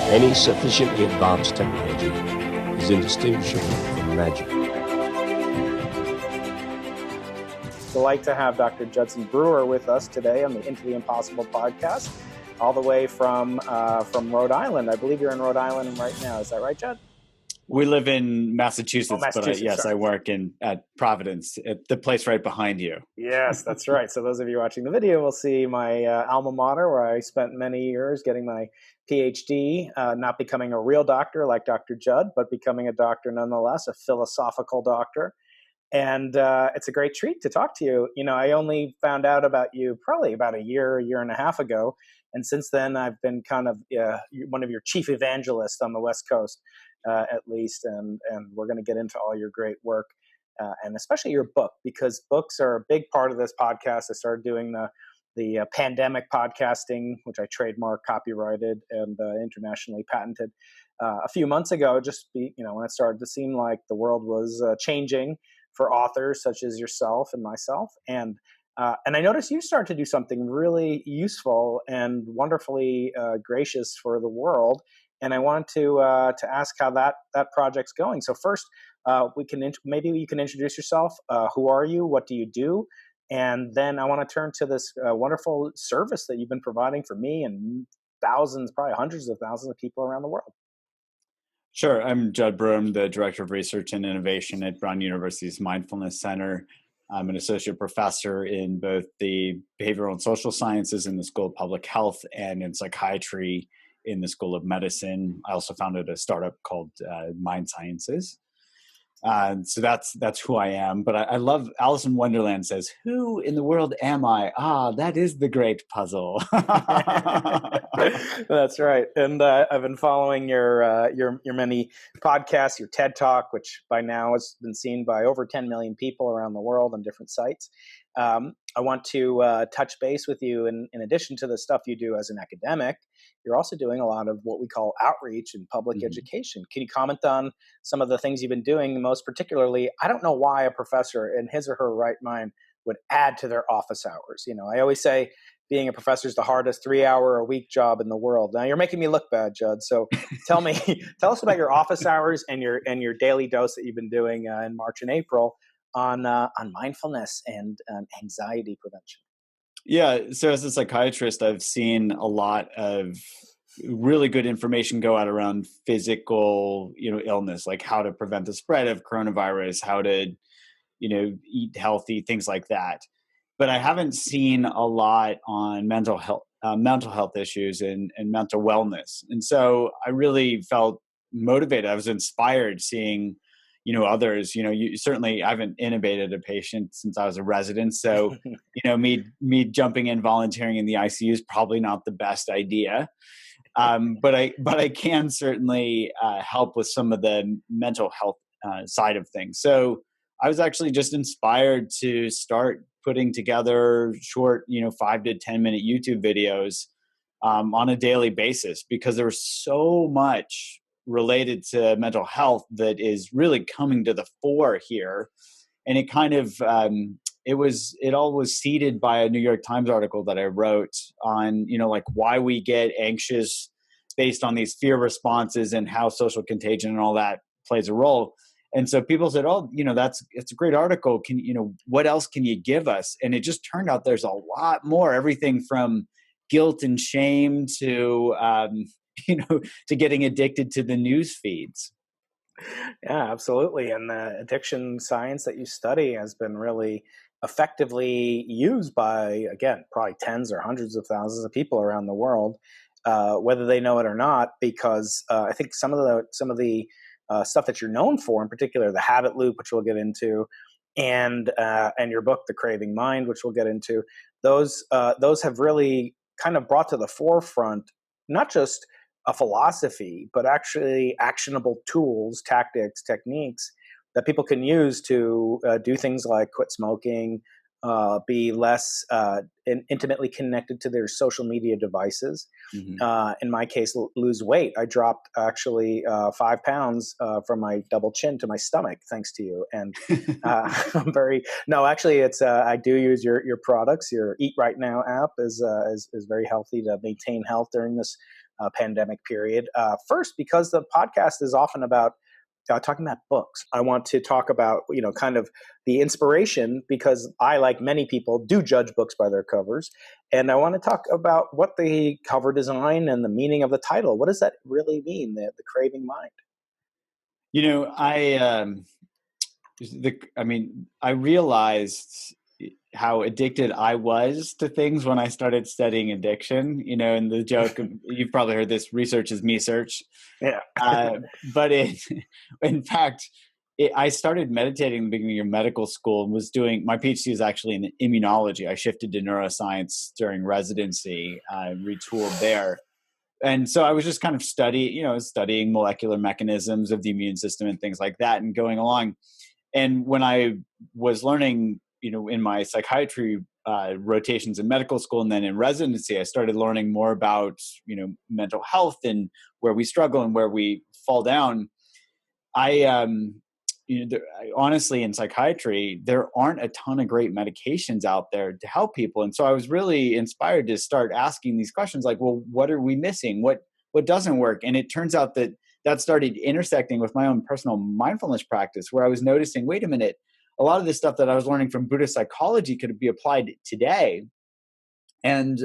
Any sufficiently advanced technology is indistinguishable from magic. Delight to have Dr. Jud Brewer with us today on the Into the Impossible podcast, all the way from Rhode Island. I believe you're in Rhode Island right now. Is that right, Jud? We live in Massachusetts, Massachusetts, but yes, I work at Providence, at the place right behind you. Yes, that's right. So those of you watching the video will see my alma mater, where I spent many years getting my PhD, not becoming a real doctor like Dr. Jud, but becoming a doctor nonetheless, a philosophical doctor. And it's a great treat to talk to you. You know, I only found out about you probably about a year and a half ago. And since then, I've been kind of one of your chief evangelists on the West Coast, at least. And we're going to get into all your great work, and especially your book, because books are a big part of this podcast. I started doing the pandemic podcasting, which I trademarked, copyrighted, and internationally patented a few months ago, when it started to seem like the world was changing for authors such as yourself and myself. And I noticed you started to do something really useful and wonderfully gracious for the world. And I wanted to ask how that project's going. So first, maybe you can introduce yourself. Who are you? What do you do? And then I want to turn to this wonderful service that you've been providing for me and thousands, probably hundreds of thousands of people around the world. Sure. I'm Jud Brewer. I'm the Director of Research and Innovation at Brown University's Mindfulness Center. I'm an associate professor in both the behavioral and social sciences in the School of Public Health and in psychiatry in the School of Medicine. I also founded a startup called Mind Sciences. So that's who I am. But I love Alice in Wonderland says, "Who in the world am I?" Ah, that is the great puzzle. That's right. And I've been following your many podcasts, your TED Talk, which by now has been seen by over 10 million people around the world on different sites. I want to touch base with you. In addition to the stuff you do as an academic, you're also doing a lot of what we call outreach and public education. Can you comment on some of the things you've been doing? Most particularly, I don't know why a professor in his or her right mind would add to their office hours. You know, I always say being a professor is the hardest 3-hour-a-week job in the world. Now you're making me look bad, Jud. So tell us about your office hours and your daily dose that you've been doing in March and April on mindfulness and anxiety prevention. Yeah. So as a psychiatrist, I've seen a lot of really good information go out around physical, illness, like how to prevent the spread of coronavirus, how to, eat healthy, things like that. But I haven't seen a lot on mental health issues and mental wellness. And so I really felt motivated. I was inspired seeing, others, I haven't intubated a patient since I was a resident. So, me jumping in, volunteering in the ICU is probably not the best idea. But I can certainly help with some of the mental health side of things. So I was actually just inspired to start putting together short, 5 to 10 minute YouTube videos on a daily basis, because there was so much related to mental health that is really coming to the fore here. And it kind of, it all was seeded by a New York Times article that I wrote on, why we get anxious based on these fear responses and how social contagion and all that plays a role. And so people said, "Oh, it's a great article. What else can you give us?" And it just turned out there's a lot more, everything from guilt and shame to, to getting addicted to the news feeds. Yeah, absolutely. And the addiction science that you study has been really effectively used by, again, probably tens or hundreds of thousands of people around the world, whether they know it or not, because I think some of the stuff that you're known for, in particular, the habit loop, which we'll get into, and your book, The Craving Mind, which we'll get into, those have really kind of brought to the forefront not just a philosophy, but actually actionable tools, tactics, techniques that people can use to do things like quit smoking, be less intimately connected to their social media devices. In my case, lose weight. I dropped actually 5 pounds from my double chin to my stomach, thanks to you. And I'm actually, it's I do use your products. Your Eat Right Now app is very healthy to maintain health during this pandemic period. First, because the podcast is often about talking about books. I want to talk about, kind of the inspiration, because I, like many people, do judge books by their covers. And I want to talk about what the cover design and the meaning of the title. What does that really mean, the Craving Mind? I realized how addicted I was to things when I started studying addiction, and the joke, you've probably heard this, research is me search. Yeah. But in fact, I started meditating in the beginning of medical school and was doing, my PhD is actually in immunology. I shifted to neuroscience during residency, retooled there. And so I was just kind of studying molecular mechanisms of the immune system and things like that and going along. And when I was learning, in my psychiatry rotations in medical school and then in residency, I started learning more about, mental health and where we struggle and where we fall down. Honestly, in psychiatry, there aren't a ton of great medications out there to help people. And so I was really inspired to start asking these questions like, well, what are we missing? What doesn't work? And it turns out that started intersecting with my own personal mindfulness practice, where I was noticing, wait a minute, a lot of this stuff that I was learning from Buddhist psychology could be applied today. And,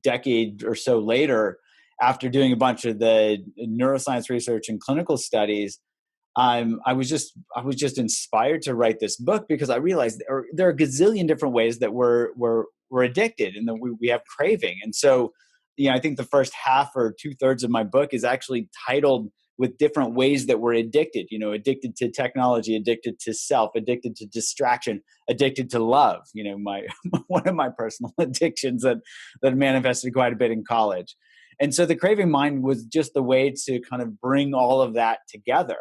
decade or so later, after doing a bunch of the neuroscience research and clinical studies, I was just inspired to write this book, because I realized there are a gazillion different ways that we're addicted and that we have craving. And so, I think the first half or 2/3 of my book is actually titled with different ways that we're addicted, addicted to technology, addicted to self, addicted to distraction, addicted to love, one of my personal addictions that manifested quite a bit in college. And so the Craving Mind was just the way to kind of bring all of that together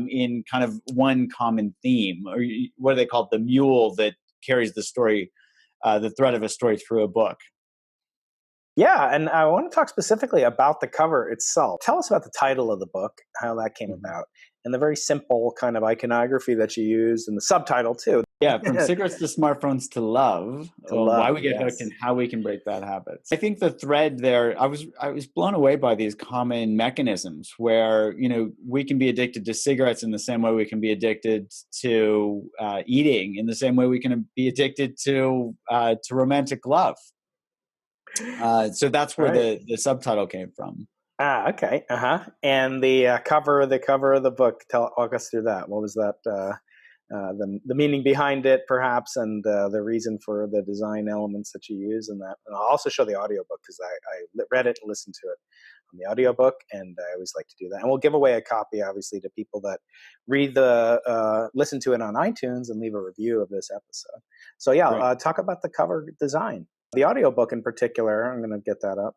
in kind of one common theme, or what do they call it? The mule that carries the story, the thread of a story through a book. Yeah, and I want to talk specifically about the cover itself. Tell us about the title of the book, how that came about, and the very simple kind of iconography that you used, and the subtitle too. Yeah, from cigarettes to smartphones to love, why we get hooked and how we can break bad habits. I think the thread there, I was blown away by these common mechanisms where, we can be addicted to cigarettes in the same way we can be addicted to eating, in the same way we can be addicted to romantic love. So that's where the subtitle came from. Okay. And the cover of the book, walk us through that. What was that? The meaning behind it, perhaps, and the reason for the design elements that you use in that. And I'll also show the audiobook, because I read it and listened to it on the audiobook, and I always like to do that. And we'll give away a copy, obviously, to people that listen to it on iTunes and leave a review of this episode. So yeah, talk about the cover design. The audiobook in particular, I'm going to get that up,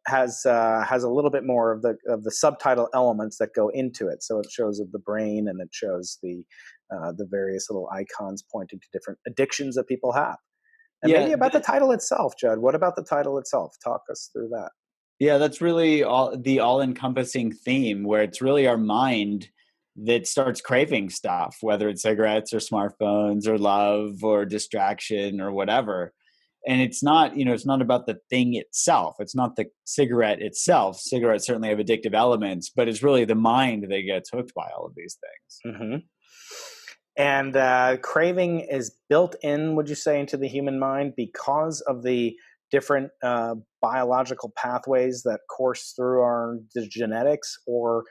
has a little bit more of the subtitle elements that go into it. So it shows of the brain, and it shows the various little icons pointing to different addictions that people have. And maybe about the title itself, Jud. What about the title itself? Talk us through that. Yeah, that's really the all-encompassing theme, where it's really our mind that starts craving stuff, whether it's cigarettes or smartphones or love or distraction or whatever. And it's not, it's not about the thing itself. It's not the cigarette itself. Cigarettes certainly have addictive elements, but it's really the mind that gets hooked by all of these things. Mm-hmm. And craving is built in, would you say, into the human mind because of the different biological pathways that course through the genetics, or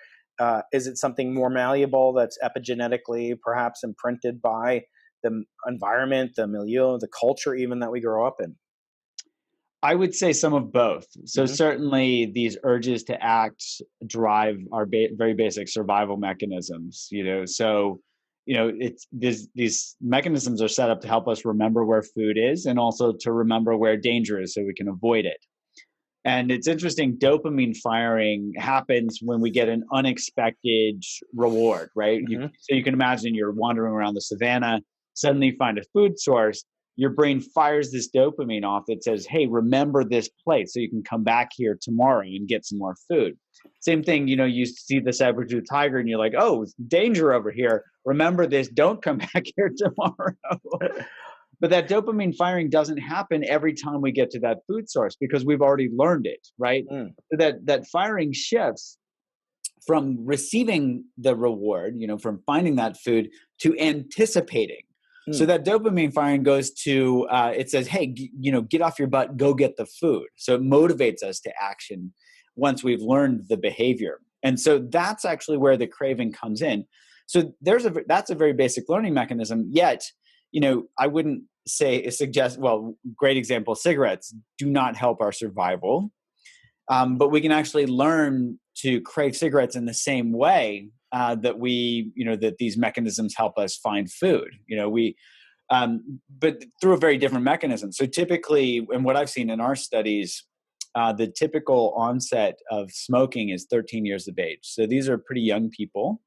is it something more malleable that's epigenetically perhaps imprinted by the environment, the milieu, the culture even that we grow up in? I would say some of both. So certainly these urges to act drive our very basic survival mechanisms, so, these mechanisms are set up to help us remember where food is, and also to remember where danger is so we can avoid it. And it's interesting, dopamine firing happens when we get an unexpected reward, right? So you can imagine you're wandering around the savannah, suddenly you find a food source, your brain fires this dopamine off that says, hey, remember this place so you can come back here tomorrow and get some more food. Same thing, you see the saber-tooth tiger and you're like, oh, it's danger over here. Remember this, don't come back here tomorrow. But that dopamine firing doesn't happen every time we get to that food source because we've already learned it, right? So that firing shifts from receiving the reward, from finding that food to anticipating. So that dopamine firing goes to, it says, hey, get off your butt, go get the food. So it motivates us to action once we've learned the behavior. And so that's actually where the craving comes in. So that's a very basic learning mechanism, yet, I wouldn't suggest, great example, cigarettes do not help our survival. But we can actually learn to crave cigarettes in the same way that that these mechanisms help us find food. But through a very different mechanism. So typically, and what I've seen in our studies, the typical onset of smoking is 13 years of age. So these are pretty young people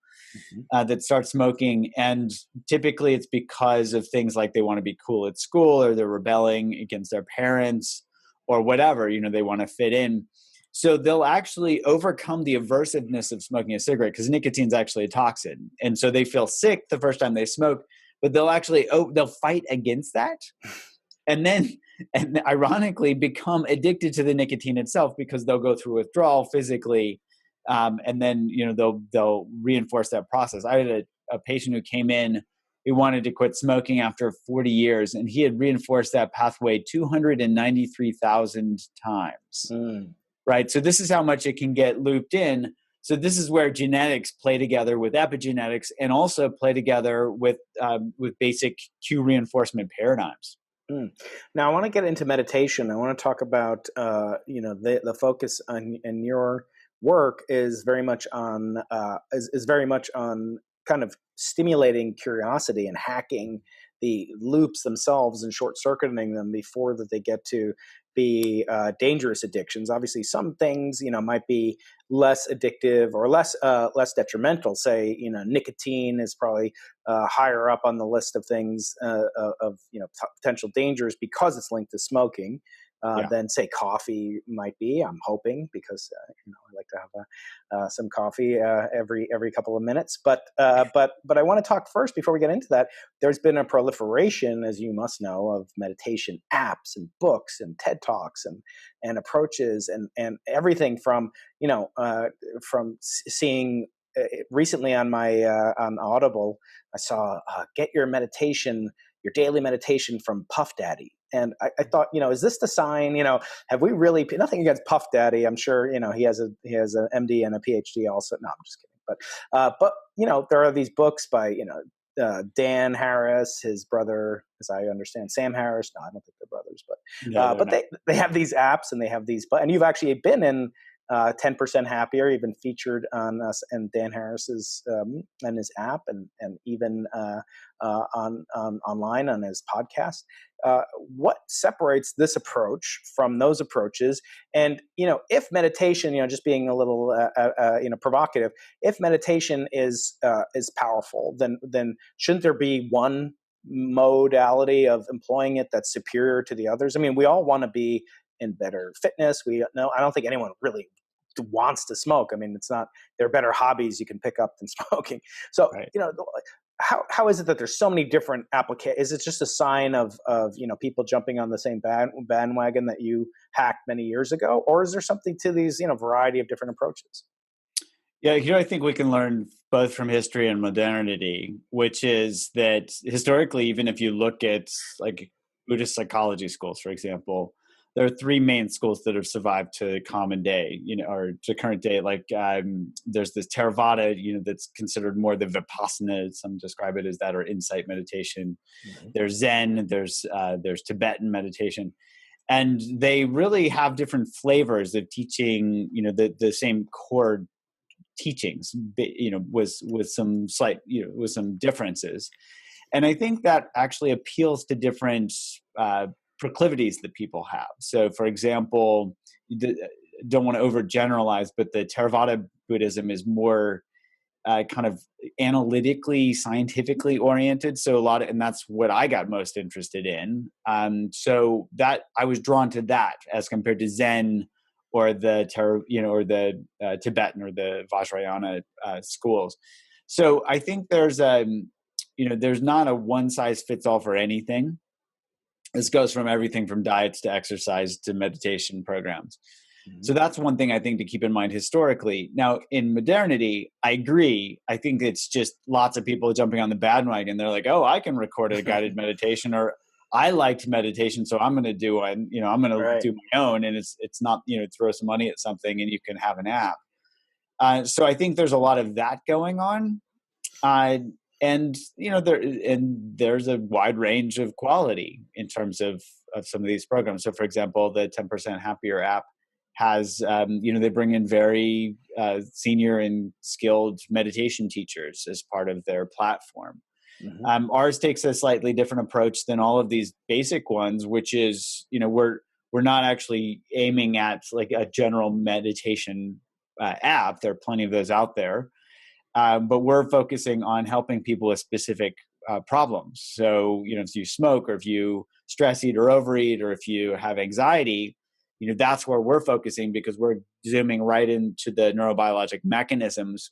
that start smoking. And typically it's because of things like they want to be cool at school, or they're rebelling against their parents, or whatever, they want to fit in. So they'll actually overcome the aversiveness of smoking a cigarette because nicotine is actually a toxin. And so they feel sick the first time they smoke, but they'll fight against that. And ironically become addicted to the nicotine itself because they'll go through withdrawal physically. And then, they'll reinforce that process. I had a patient who came in, he wanted to quit smoking after 40 years, and he had reinforced that pathway 293,000 times. Right. So this is how much it can get looped in. So this is where genetics play together with epigenetics and also play together with basic cue reinforcement paradigms. Now, I want to get into meditation. I want to talk about, the focus in your work is very much on kind of stimulating curiosity and hacking the loops themselves and short-circuiting them before that they get to be dangerous addictions. Obviously, some things might be less addictive or less detrimental. Say nicotine is probably higher up on the list of things of potential dangers because it's linked to smoking. Than say coffee might be. I'm hoping because I like to have some coffee every couple of minutes. But I want to talk first before we get into that. There's been a proliferation, as you must know, of meditation apps and books and TED Talks and approaches and everything from seeing recently on my on Audible. I saw get your daily meditation from Puff Daddy. And I thought, is this the sign? Have we really? Nothing against Puff Daddy. I'm sure he has an MD and a PhD also. No, I'm just kidding. But there are these books by Dan Harris, his brother, as I understand, Sam Harris. No, I don't think they're brothers, but they have these apps and they have these. And you've actually been in 10% Happier. You've been featured on us and Dan Harris's and his app, and even online on his podcast. What separates this approach from those approaches? And if meditation, just being a little provocative, if meditation is powerful, then shouldn't there be one modality of employing it that's superior to the others? I mean, we all want to be in better fitness. I don't think anyone really wants to smoke. I mean, there are better hobbies you can pick up than smoking. So, right. How is it that there's so many different applications? Is it just a sign of people jumping on the same bandwagon that you hacked many years ago? Or is there something to these, variety of different approaches? Yeah, I think we can learn both from history and modernity, which is that historically, even if you look at like Buddhist psychology schools, for example, there are three main schools that have survived to common day, or to current day. Like there's this Theravada, that's considered more the Vipassana. Some describe it as that, or insight meditation. Mm-hmm. There's Zen. There's Tibetan meditation, and they really have different flavors of teaching. The same core teachings, with some slight, with some differences. And I think that actually appeals to different proclivities that people have. So, for example, don't want to overgeneralize, but the Theravada Buddhism is more kind of analytically, scientifically oriented. So and that's what I got most interested in. So that I was drawn to that as compared to Zen or the Tibetan or the Vajrayana schools. So I think there's not a one size fits all for anything. This goes from everything from diets to exercise to meditation programs. So that's one thing I think to keep in mind historically. Now, in modernity, I agree. I think it's just lots of people jumping on the bandwagon. They're like, oh, I can record a guided meditation, or I liked meditation, so I'm going to do one. I'm going to do my own, and it's not throw some money at something and you can have an app. So I think there's a lot of that going on, and there's a wide range of quality in terms of some of these programs. So, for example, the 10% Happier app has, they bring in very senior and skilled meditation teachers as part of their platform. Ours takes a slightly different approach than all of these basic ones, which is, we're not actually aiming at like a general meditation app. There are plenty of those out there, but we're focusing on helping people with specific problems. So, if you smoke, or if you stress eat or overeat, or if you have anxiety, that's where we're focusing, because we're zooming right into the neurobiologic mechanisms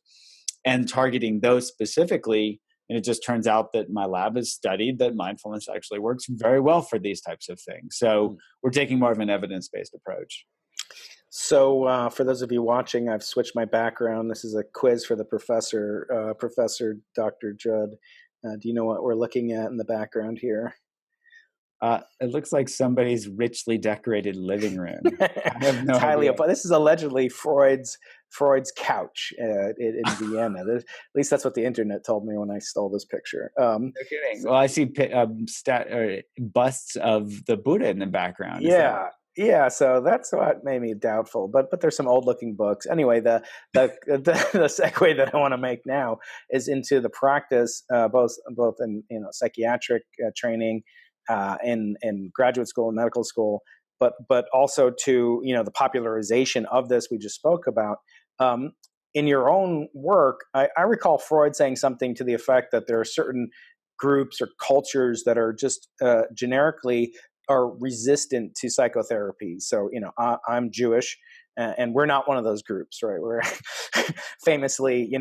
and targeting those specifically. And it just turns out that my lab has studied that mindfulness actually works very well for these types of things. So we're taking more of an evidence-based approach. So for those of you watching, I've switched my background. This is a quiz for the professor, Professor Dr. Jud. Do you know what we're looking at in the background here? It looks like somebody's richly decorated living room. I have no idea. This is allegedly Freud's couch in Vienna. At least that's what the internet told me when I stole this picture. No kidding. Well, I see busts of the Buddha in the background. Yeah. So that's what made me doubtful. But there's some old looking books. Anyway, the segue that I want to make now is into the practice, both in psychiatric training. In graduate school and medical school, but also to the popularization of this we just spoke about. In your own work, I recall Freud saying something to the effect that there are certain groups or cultures that are just generically are resistant to psychotherapy. So I'm Jewish, and we're not one of those groups, right? We're famously,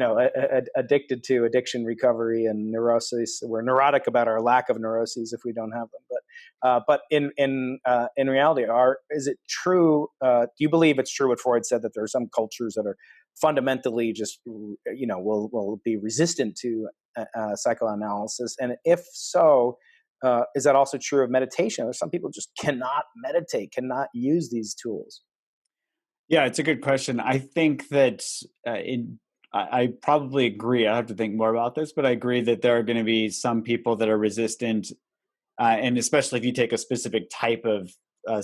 addicted to addiction recovery and neurosis. We're neurotic about our lack of neuroses if we don't have them. But in reality, is it true? Do you believe it's true what Freud said, that there are some cultures that are fundamentally just, will be resistant to psychoanalysis? And if so, is that also true of meditation? Or some people just cannot meditate, cannot use these tools? Yeah, it's a good question. I think that I probably agree. I have to think more about this, but I agree that there are going to be some people that are resistant, and especially if you take a specific type of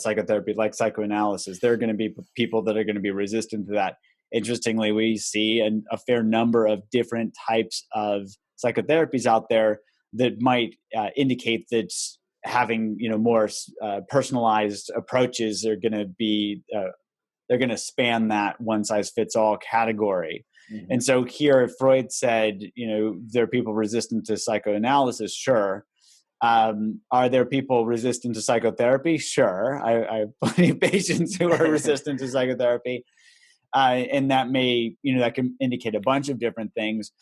psychotherapy like psychoanalysis, there are going to be people that are going to be resistant to that. Interestingly, we see a fair number of different types of psychotherapies out there that might indicate that having more personalized approaches are going to be they're going to span that one size fits all category. And so here Freud said, there are people resistant to psychoanalysis. Sure. Are there people resistant to psychotherapy? Sure. I have plenty of patients who are resistant to psychotherapy. And that may, that can indicate a bunch of different things.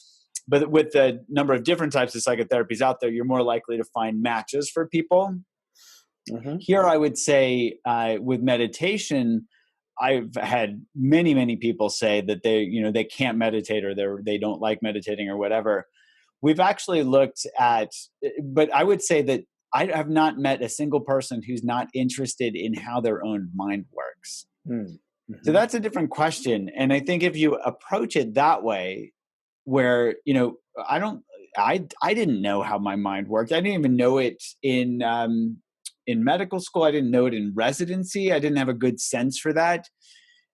But with the number of different types of psychotherapies out there, you're more likely to find matches for people. Here, I would say with meditation, I've had many, many people say that they can't meditate, or they don't like meditating or whatever. We've actually looked at, but I would say that I have not met a single person who's not interested in how their own mind works. So that's a different question. And I think if you approach it that way, where, I didn't know how my mind worked. I didn't even know it in medical school. I didn't know it in residency. I didn't have a good sense for that.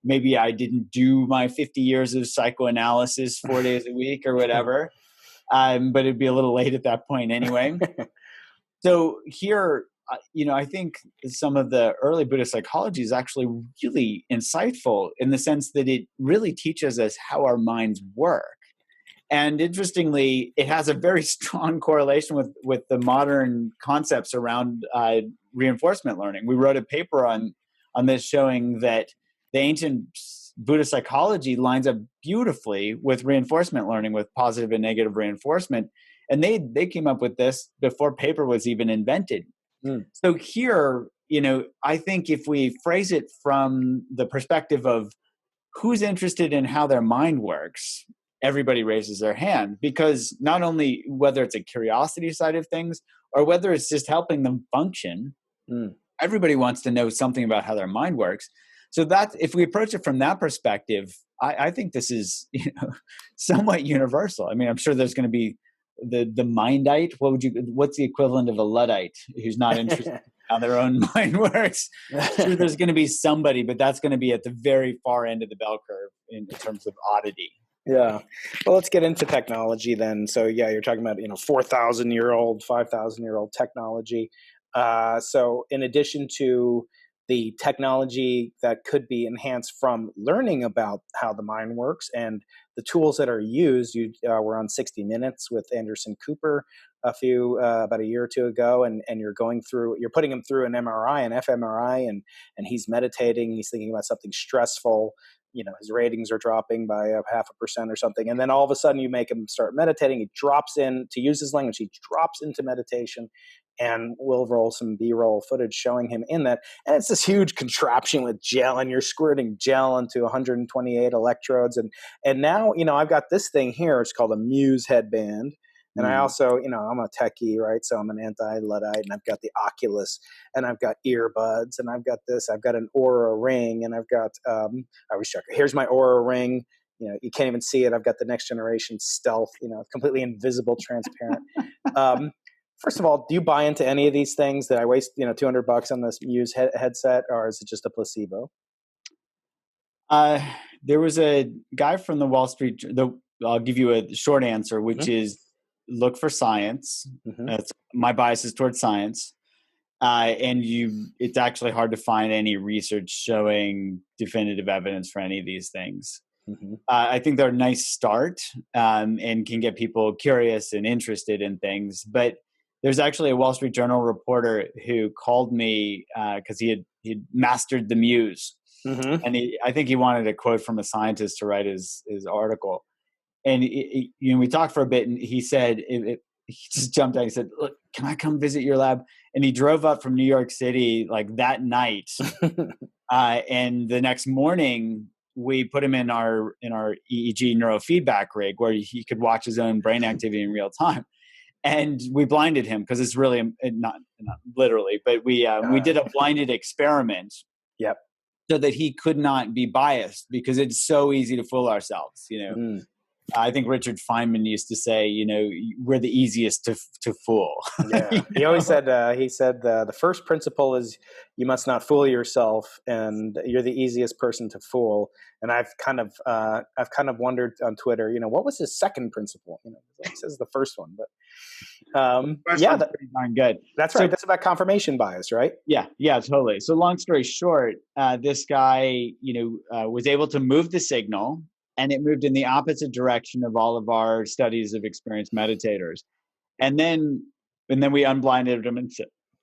Maybe I didn't do my 50 years of psychoanalysis 4 days a week or whatever. But it'd be a little late at that point anyway. So here, I think some of the early Buddhist psychology is actually really insightful in the sense that it really teaches us how our minds work. And interestingly, it has a very strong correlation with the modern concepts around reinforcement learning. We wrote a paper on this showing that the ancient Buddhist psychology lines up beautifully with reinforcement learning, with positive and negative reinforcement. And they came up with this before paper was even invented. So here, I think if we phrase it from the perspective of who's interested in how their mind works, everybody raises their hand, because not only whether it's a curiosity side of things or whether it's just helping them function, everybody wants to know something about how their mind works. So that if we approach it from that perspective, I think this is somewhat universal. I mean, I'm sure there's going to be the mindite. What's the equivalent of a Luddite who's not interested in how their own mind works? Sure, there's going to be somebody, but that's going to be at the very far end of the bell curve in terms of oddity. Yeah. Well, let's get into technology then. So yeah, you're talking about 4,000-year-old, 5,000-year-old technology. So in addition to the technology that could be enhanced from learning about how the mind works and the tools that are used, you were on 60 Minutes with Anderson Cooper about a year or two ago, and you're putting him through an MRI, an fMRI, and he's meditating, he's thinking about something stressful. His ratings are dropping by 0.5% or something. And then all of a sudden you make him start meditating. He drops in, to use his language, he drops into meditation, and we'll roll some B-roll footage showing him in that. And it's this huge contraption with gel, and you're squirting gel into 128 electrodes. And now, I've got this thing here. It's called a Muse headband. And I also, I'm a techie, right? So I'm an anti-Luddite, and I've got the Oculus, and I've got earbuds, and I've got this. I've got an Aura ring, and I've got, here's my Aura ring. You can't even see it. I've got the next generation Stealth, completely invisible, transparent. First of all, do you buy into any of these things? That I waste, $200 on this Muse headset, or is it just a placebo? There was a guy from the Wall Street. I'll give you a short answer, which is look for science. My bias is towards science, and it's actually hard to find any research showing definitive evidence for any of these things. I think they're a nice start, and can get people curious and interested in things, but there's actually a Wall Street Journal reporter who called me because he had mastered the Muse, and I think he wanted a quote from a scientist to write his article. And we talked for a bit, and he said he just jumped out. He said, "Look, can I come visit your lab?" And he drove up from New York City like that night, and the next morning we put him in our EEG neurofeedback rig where he could watch his own brain activity in real time. And we blinded him because it's really not literally, but we did a blinded experiment. Yep. So that he could not be biased, because it's so easy to fool ourselves. I think Richard Feynman used to say, we're the easiest to fool. Yeah. He always said, the first principle is you must not fool yourself, and you're the easiest person to fool. And I've kind of wondered on Twitter, what was his second principle? He says the first one, but that's pretty darn good. That's right. That's about confirmation bias, right? Yeah, totally. So long story short, this guy, was able to move the signal, and it moved in the opposite direction of all of our studies of experienced meditators. And then we unblinded him and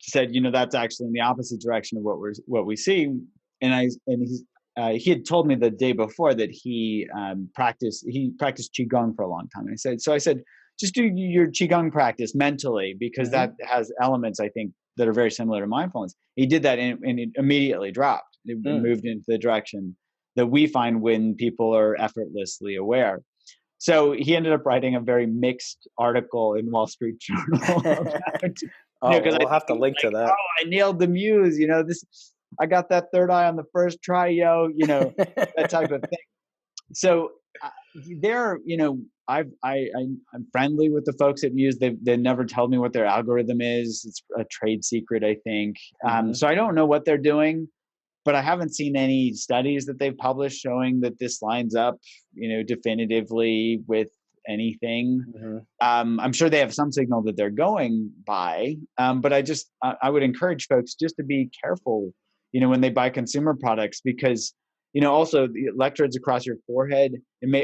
said, that's actually in the opposite direction of what we see. And he had told me the day before that he practiced Qigong for a long time. And I said, just do your Qigong practice mentally, because that has elements, I think, that are very similar to mindfulness. He did that, and it immediately dropped. It moved into the direction that we find when people are effortlessly aware. So he ended up writing a very mixed article in Wall Street Journal. We'll have to link to that. I nailed the Muse. I got that third eye on the first try, that type of thing. So I'm friendly with the folks at Muse. They never tell me what their algorithm is. It's a trade secret, I think. So I don't know what they're doing. But I haven't seen any studies that they've published showing that this lines up, definitively with anything. I'm sure they have some signal that they're going by, but I would encourage folks just to be careful, when they buy consumer products, because also the electrodes across your forehead,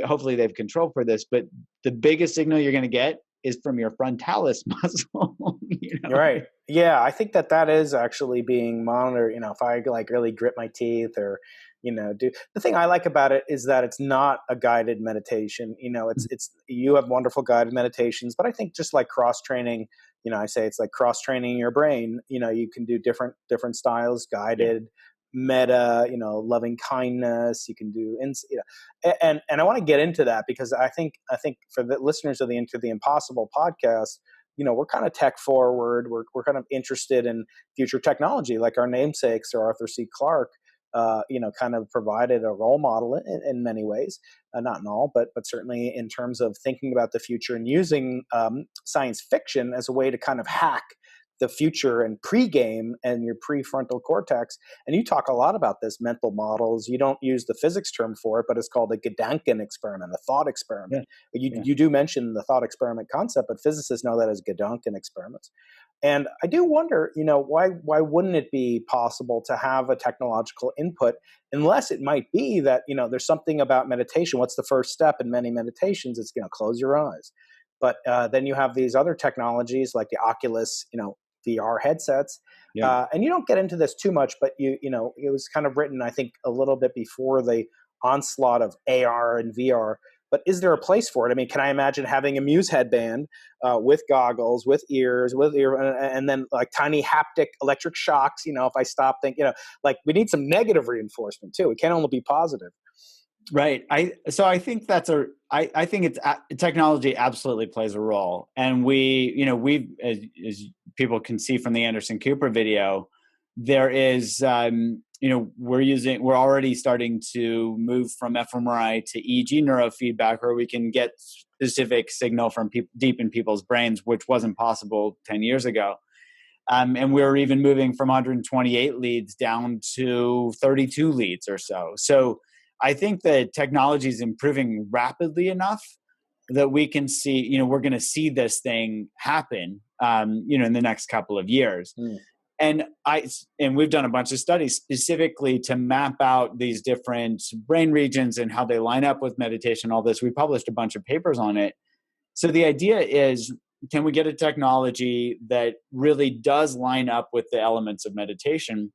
hopefully they've controlled for this, but the biggest signal you're going to get is from your frontalis muscle. You're right. Yeah, I think that is actually being monitored. If I like really grit my teeth or, do the thing I like about it is that it's not a guided meditation. It's you have wonderful guided meditations, but I think just like cross training, I say it's like cross training your brain. You can do different styles, guided, meta, loving kindness. You can do, and I want to get into that because I think for the listeners of the Into the Impossible podcast, we're kind of tech forward. We're kind of interested in future technology, like our namesake, Sir Arthur C. Clarke, kind of provided a role model in many ways, not in all, but certainly in terms of thinking about the future and using science fiction as a way to kind of hack the future and pre-game and your prefrontal cortex. And you talk a lot about this, mental models. You don't use the physics term for it, but it's called a Gedanken experiment, a thought experiment. Yeah. You do mention the thought experiment concept, but physicists know that as Gedanken experiments. And I do wonder, why wouldn't it be possible to have a technological input, unless it might be that, there's something about meditation. What's the first step in many meditations? It's, close your eyes. But then you have these other technologies like the Oculus, VR headsets. Yeah. And you don't get into this too much, but it was kind of written, I think, a little bit before the onslaught of AR and VR. But is there a place for it? I mean, can I imagine having a Muse headband with goggles, with ears, and then like tiny haptic electric shocks? If I stop thinking, like we need some negative reinforcement too. It can't only be positive. Right. I think I think it's technology absolutely plays a role. And we've, as people can see from the Anderson Cooper video, there is, we're already starting to move from fMRI to EEG neurofeedback, where we can get specific signal from deep in people's brains, which wasn't possible 10 years ago. And we're even moving from 128 leads down to 32 leads or so. So I think that technology is improving rapidly enough that we can see, we're going to see this thing happen, in the next couple of years. Mm. And we've done a bunch of studies specifically to map out these different brain regions and how they line up with meditation, all this. We published a bunch of papers on it. So the idea is, can we get a technology that really does line up with the elements of meditation?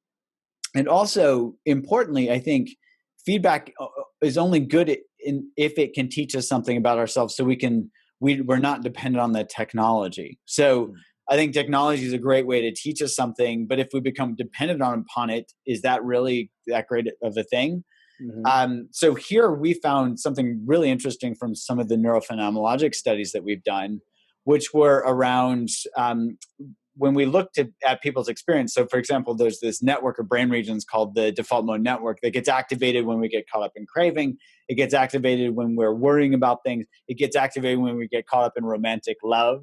And also, importantly, I think feedback is only good if it can teach us something about ourselves, so we're not dependent on the technology. So I think technology is a great way to teach us something, but if we become dependent upon it, is that really that great of a thing? Mm-hmm. So here we found something really interesting from some of the neurophenomenologic studies that we've done, which were around when we looked at people's experience. So for example, there's this network of brain regions called the default mode network that gets activated when we get caught up in craving. It gets activated when we're worrying about things. It gets activated when we get caught up in romantic love,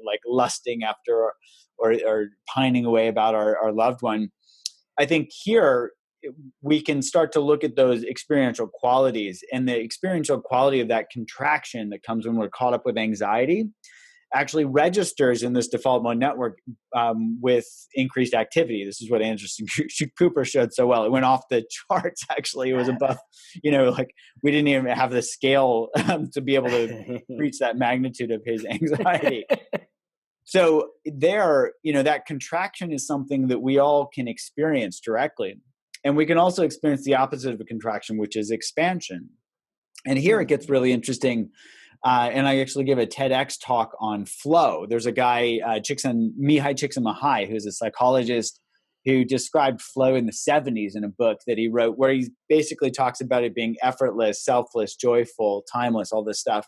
like lusting after or pining away about our loved one. I think here we can start to look at those experiential qualities, and the experiential quality of that contraction that comes when we're caught up with anxiety actually registers in this default mode network with increased activity. This is what Anderson Cooper showed so well. It went off the charts, actually. It was above, like we didn't even have the scale to be able to reach that magnitude of his anxiety. So there, that contraction is something that we all can experience directly. And we can also experience the opposite of a contraction, which is expansion. And here it gets really interesting. And I actually give a TEDx talk on flow. There's a guy, Mihai Csikszentmihalyi, who's a psychologist who described flow in the 70s in a book that he wrote, where he basically talks about it being effortless, selfless, joyful, timeless, all this stuff.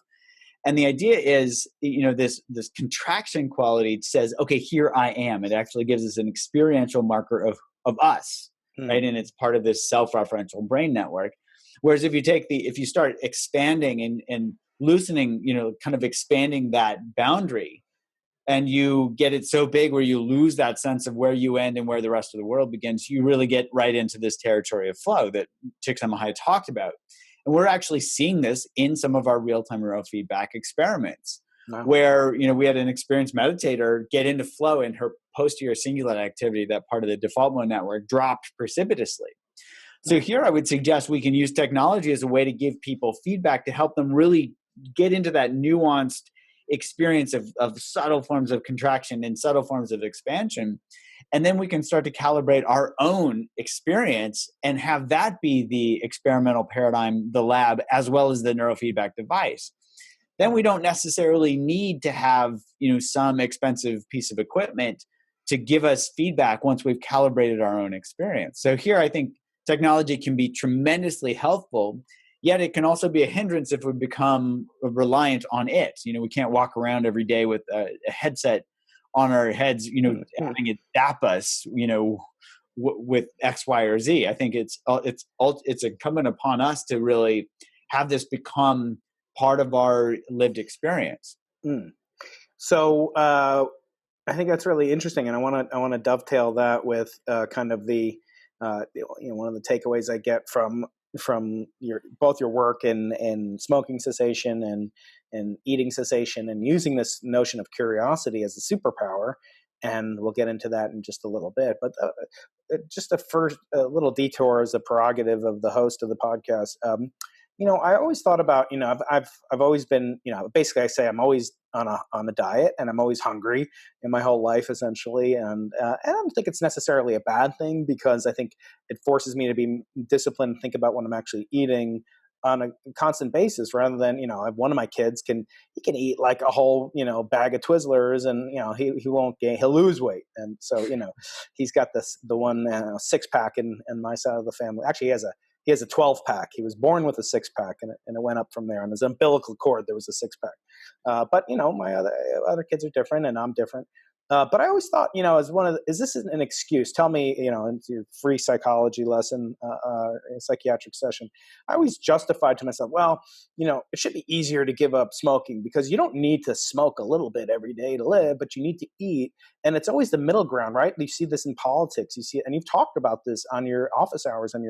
And the idea is, this contraction quality says, okay, here I am. It actually gives us an experiential marker of us, right? And it's part of this self-referential brain network. Whereas if you start expanding and loosening, kind of expanding that boundary, and you get it so big where you lose that sense of where you end and where the rest of the world begins, you really get right into this territory of flow that Csikszentmihalyi talked about. And we're actually seeing this in some of our real-time neurofeedback experiments. Wow. Where, we had an experienced meditator get into flow, and her posterior cingulate activity, that part of the default mode network, dropped precipitously. So here I would suggest we can use technology as a way to give people feedback to help them really get into that nuanced experience of subtle forms of contraction and subtle forms of expansion. And then we can start to calibrate our own experience and have that be the experimental paradigm, the lab, as well as the neurofeedback device. Then we don't necessarily need to have, some expensive piece of equipment to give us feedback once we've calibrated our own experience. So here I think technology can be tremendously helpful, yet it can also be a hindrance if we become reliant on it. We can't walk around every day with a headset on our heads, having it dap us, with X, Y, or Z. I think it's incumbent upon us to really have this become part of our lived experience. So I think that's really interesting, and I want to dovetail that with kind of the one of the takeaways I get from both your work in smoking cessation and eating cessation, and using this notion of curiosity as a superpower. And we'll get into that in just a little bit. But just a little detour as a prerogative of the host of the podcast. I always thought about, I've always been, basically I say I'm always on a diet, and I'm always hungry in my whole life, essentially. And I don't think it's necessarily a bad thing, because I think it forces me to be disciplined and think about what I'm actually eating on a constant basis, rather than, one of my kids can eat like a whole, bag of Twizzlers, and, he won't gain, he'll lose weight. And so, he's got the one 6-pack in my side of the family. Actually, he has a 12-pack. He was born with a 6-pack, and it went up from there. On his umbilical cord, there was a 6-pack. But my other kids are different, and I'm different. But I always thought, is this an excuse? Tell me, in your free psychology lesson, psychiatric session, I always justified to myself, well, it should be easier to give up smoking, because you don't need to smoke a little bit every day to live, but you need to eat. And it's always the middle ground, right? You see this in politics. You see, and you've talked about this on your office hours, on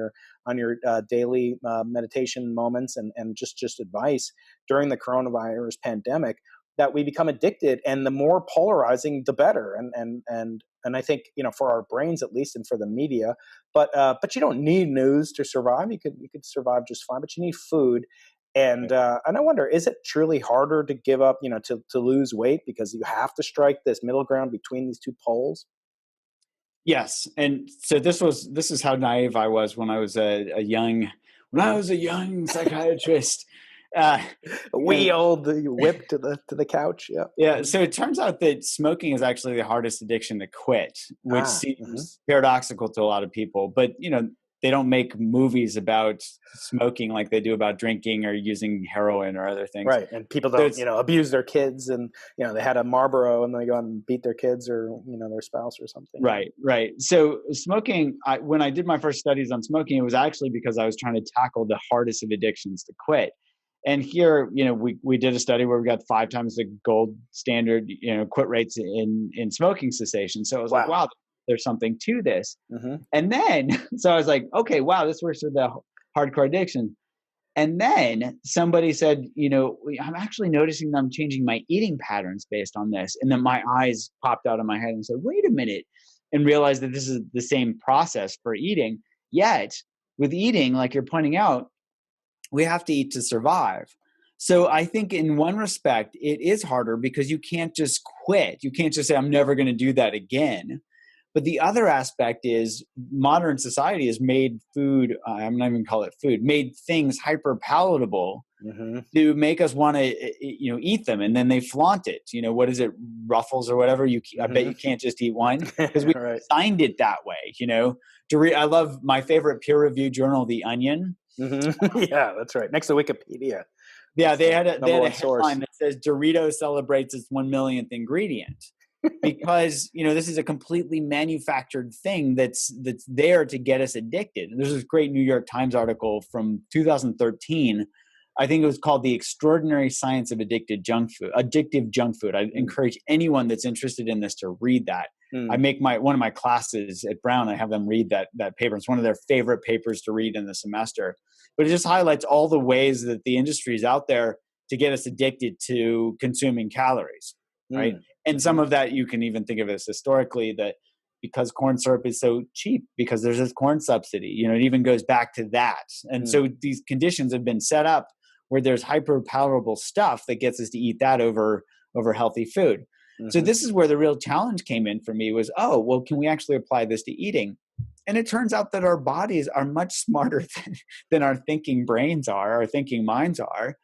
your daily meditation moments, and just advice during the coronavirus pandemic, that we become addicted, and the more polarizing, the better. And I think, for our brains at least, and for the media, but you don't need news to survive. You could survive just fine, but you need food. And I wonder, is it truly harder to give up, to lose weight, because you have to strike this middle ground between these two poles? Yes. And so this is how naive I was when I was a young psychiatrist. Wheeled, whipped to the couch. Yeah. Yeah. So it turns out that smoking is actually the hardest addiction to quit, which seems paradoxical to a lot of people. But they don't make movies about smoking like they do about drinking or using heroin or other things. Right. And people don't, abuse their kids, and, they had a Marlboro and they go and beat their kids, or, their spouse or something. Right. Right. So smoking, when I did my first studies on smoking, it was actually because I was trying to tackle the hardest of addictions to quit. And here, we did a study where we got 5 times the gold standard, quit rates in smoking cessation. So I was like, wow, there's something to this. Mm-hmm. And then, so I was like, okay, wow, this works with the hardcore addiction. And then somebody said, I'm actually noticing that I'm changing my eating patterns based on this. And then my eyes popped out of my head and said, wait a minute, and realized that this is the same process for eating. Yet with eating, like you're pointing out, we have to eat to survive. So I think in one respect, it is harder because you can't just quit. You can't just say, I'm never going to do that again. But the other aspect is modern society has made food, I'm not even going to call it food, made things hyper palatable to make us want to, eat them. And then they flaunt it. What is it, Ruffles or whatever? I bet you can't just eat one, because we designed it that way. I love my favorite peer-reviewed journal, The Onion. Yeah, that's right. Next to Wikipedia. Yeah, they had a headline that says Doritos celebrates its 1 millionth ingredient, because this is a completely manufactured thing that's there to get us addicted. And there's this great New York Times article from 2013. I think it was called "The Extraordinary Science of Addictive Junk Food." I encourage anyone that's interested in this to read that. I make one of my classes at Brown, I have them read that paper. It's one of their favorite papers to read in the semester. But it just highlights all the ways that the industry is out there to get us addicted to consuming calories, right? And some of that you can even think of as historically, that because corn syrup is so cheap, because there's this corn subsidy. You know, it even goes back to that. And so these conditions have been set up where there's hyper palatable stuff that gets us to eat that over healthy food. So this is where the real challenge came in for me was, oh, well, can we actually apply this to eating? And it turns out that our bodies are much smarter than our thinking brains are, our thinking minds are.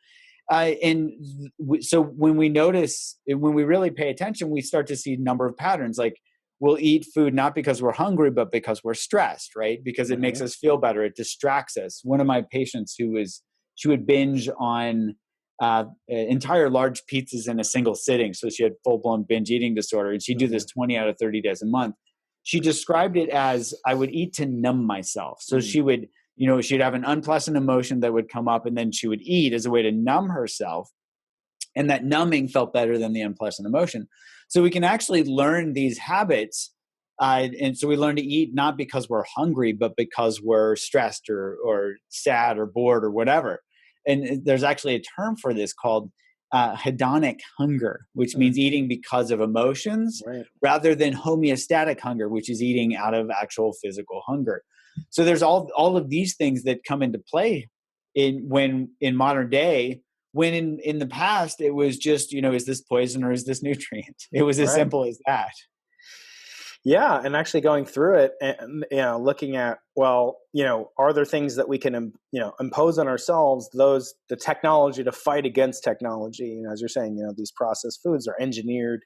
So when we notice, when we really pay attention, we start to see a number of patterns. Like we'll eat food not because we're hungry, but because we're stressed, right? Because it makes us feel better. It distracts us. One of my patients she would binge on entire large pizzas in a single sitting. So she had full-blown binge eating disorder, and she'd do this 20 out of 30 days a month. She described it as, I would eat to numb myself. So she would, you know, she'd have an unpleasant emotion that would come up, and then she would eat as a way to numb herself. And that numbing felt better than the unpleasant emotion. So we can actually learn these habits. And so we learn to eat not because we're hungry, but because we're stressed or sad or bored or whatever. And there's actually a term for this called hedonic hunger, which means eating because of emotions rather than homeostatic hunger, which is eating out of actual physical hunger. So there's all of these things that come into play in modern day, when in the past it was just, you know, is this poison or is this nutrient? It was as simple as that. Yeah, and actually going through it and, you know, looking at, well, you know, are there things that we can, you know, impose on ourselves, the technology to fight against technology? You know, as you're saying, you know, these processed foods are engineered,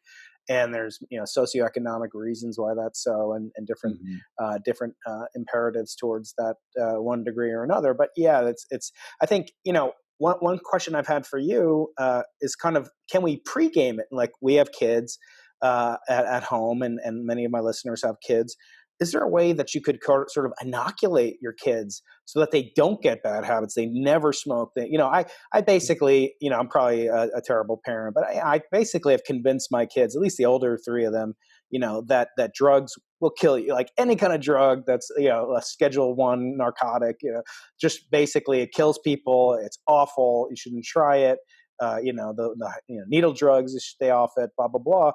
and there's, you know, socioeconomic reasons why that's so, and different imperatives towards that one degree or another. But yeah, it's I think, you know, one question I've had for you is kind of, can we pregame it? Like, we have kids at home, and many of my listeners have kids. Is there a way that you could sort of inoculate your kids so that they don't get bad habits? They never smoke. You know, I basically, you know, I'm probably a terrible parent, but I basically have convinced my kids, at least the older three of them, you know, that drugs will kill you. Like any kind of drug that's, you know, a Schedule 1 narcotic, you know, just basically it kills people. It's awful. You shouldn't try it. You know, the you know, needle drugs, you should stay off it, blah, blah, blah.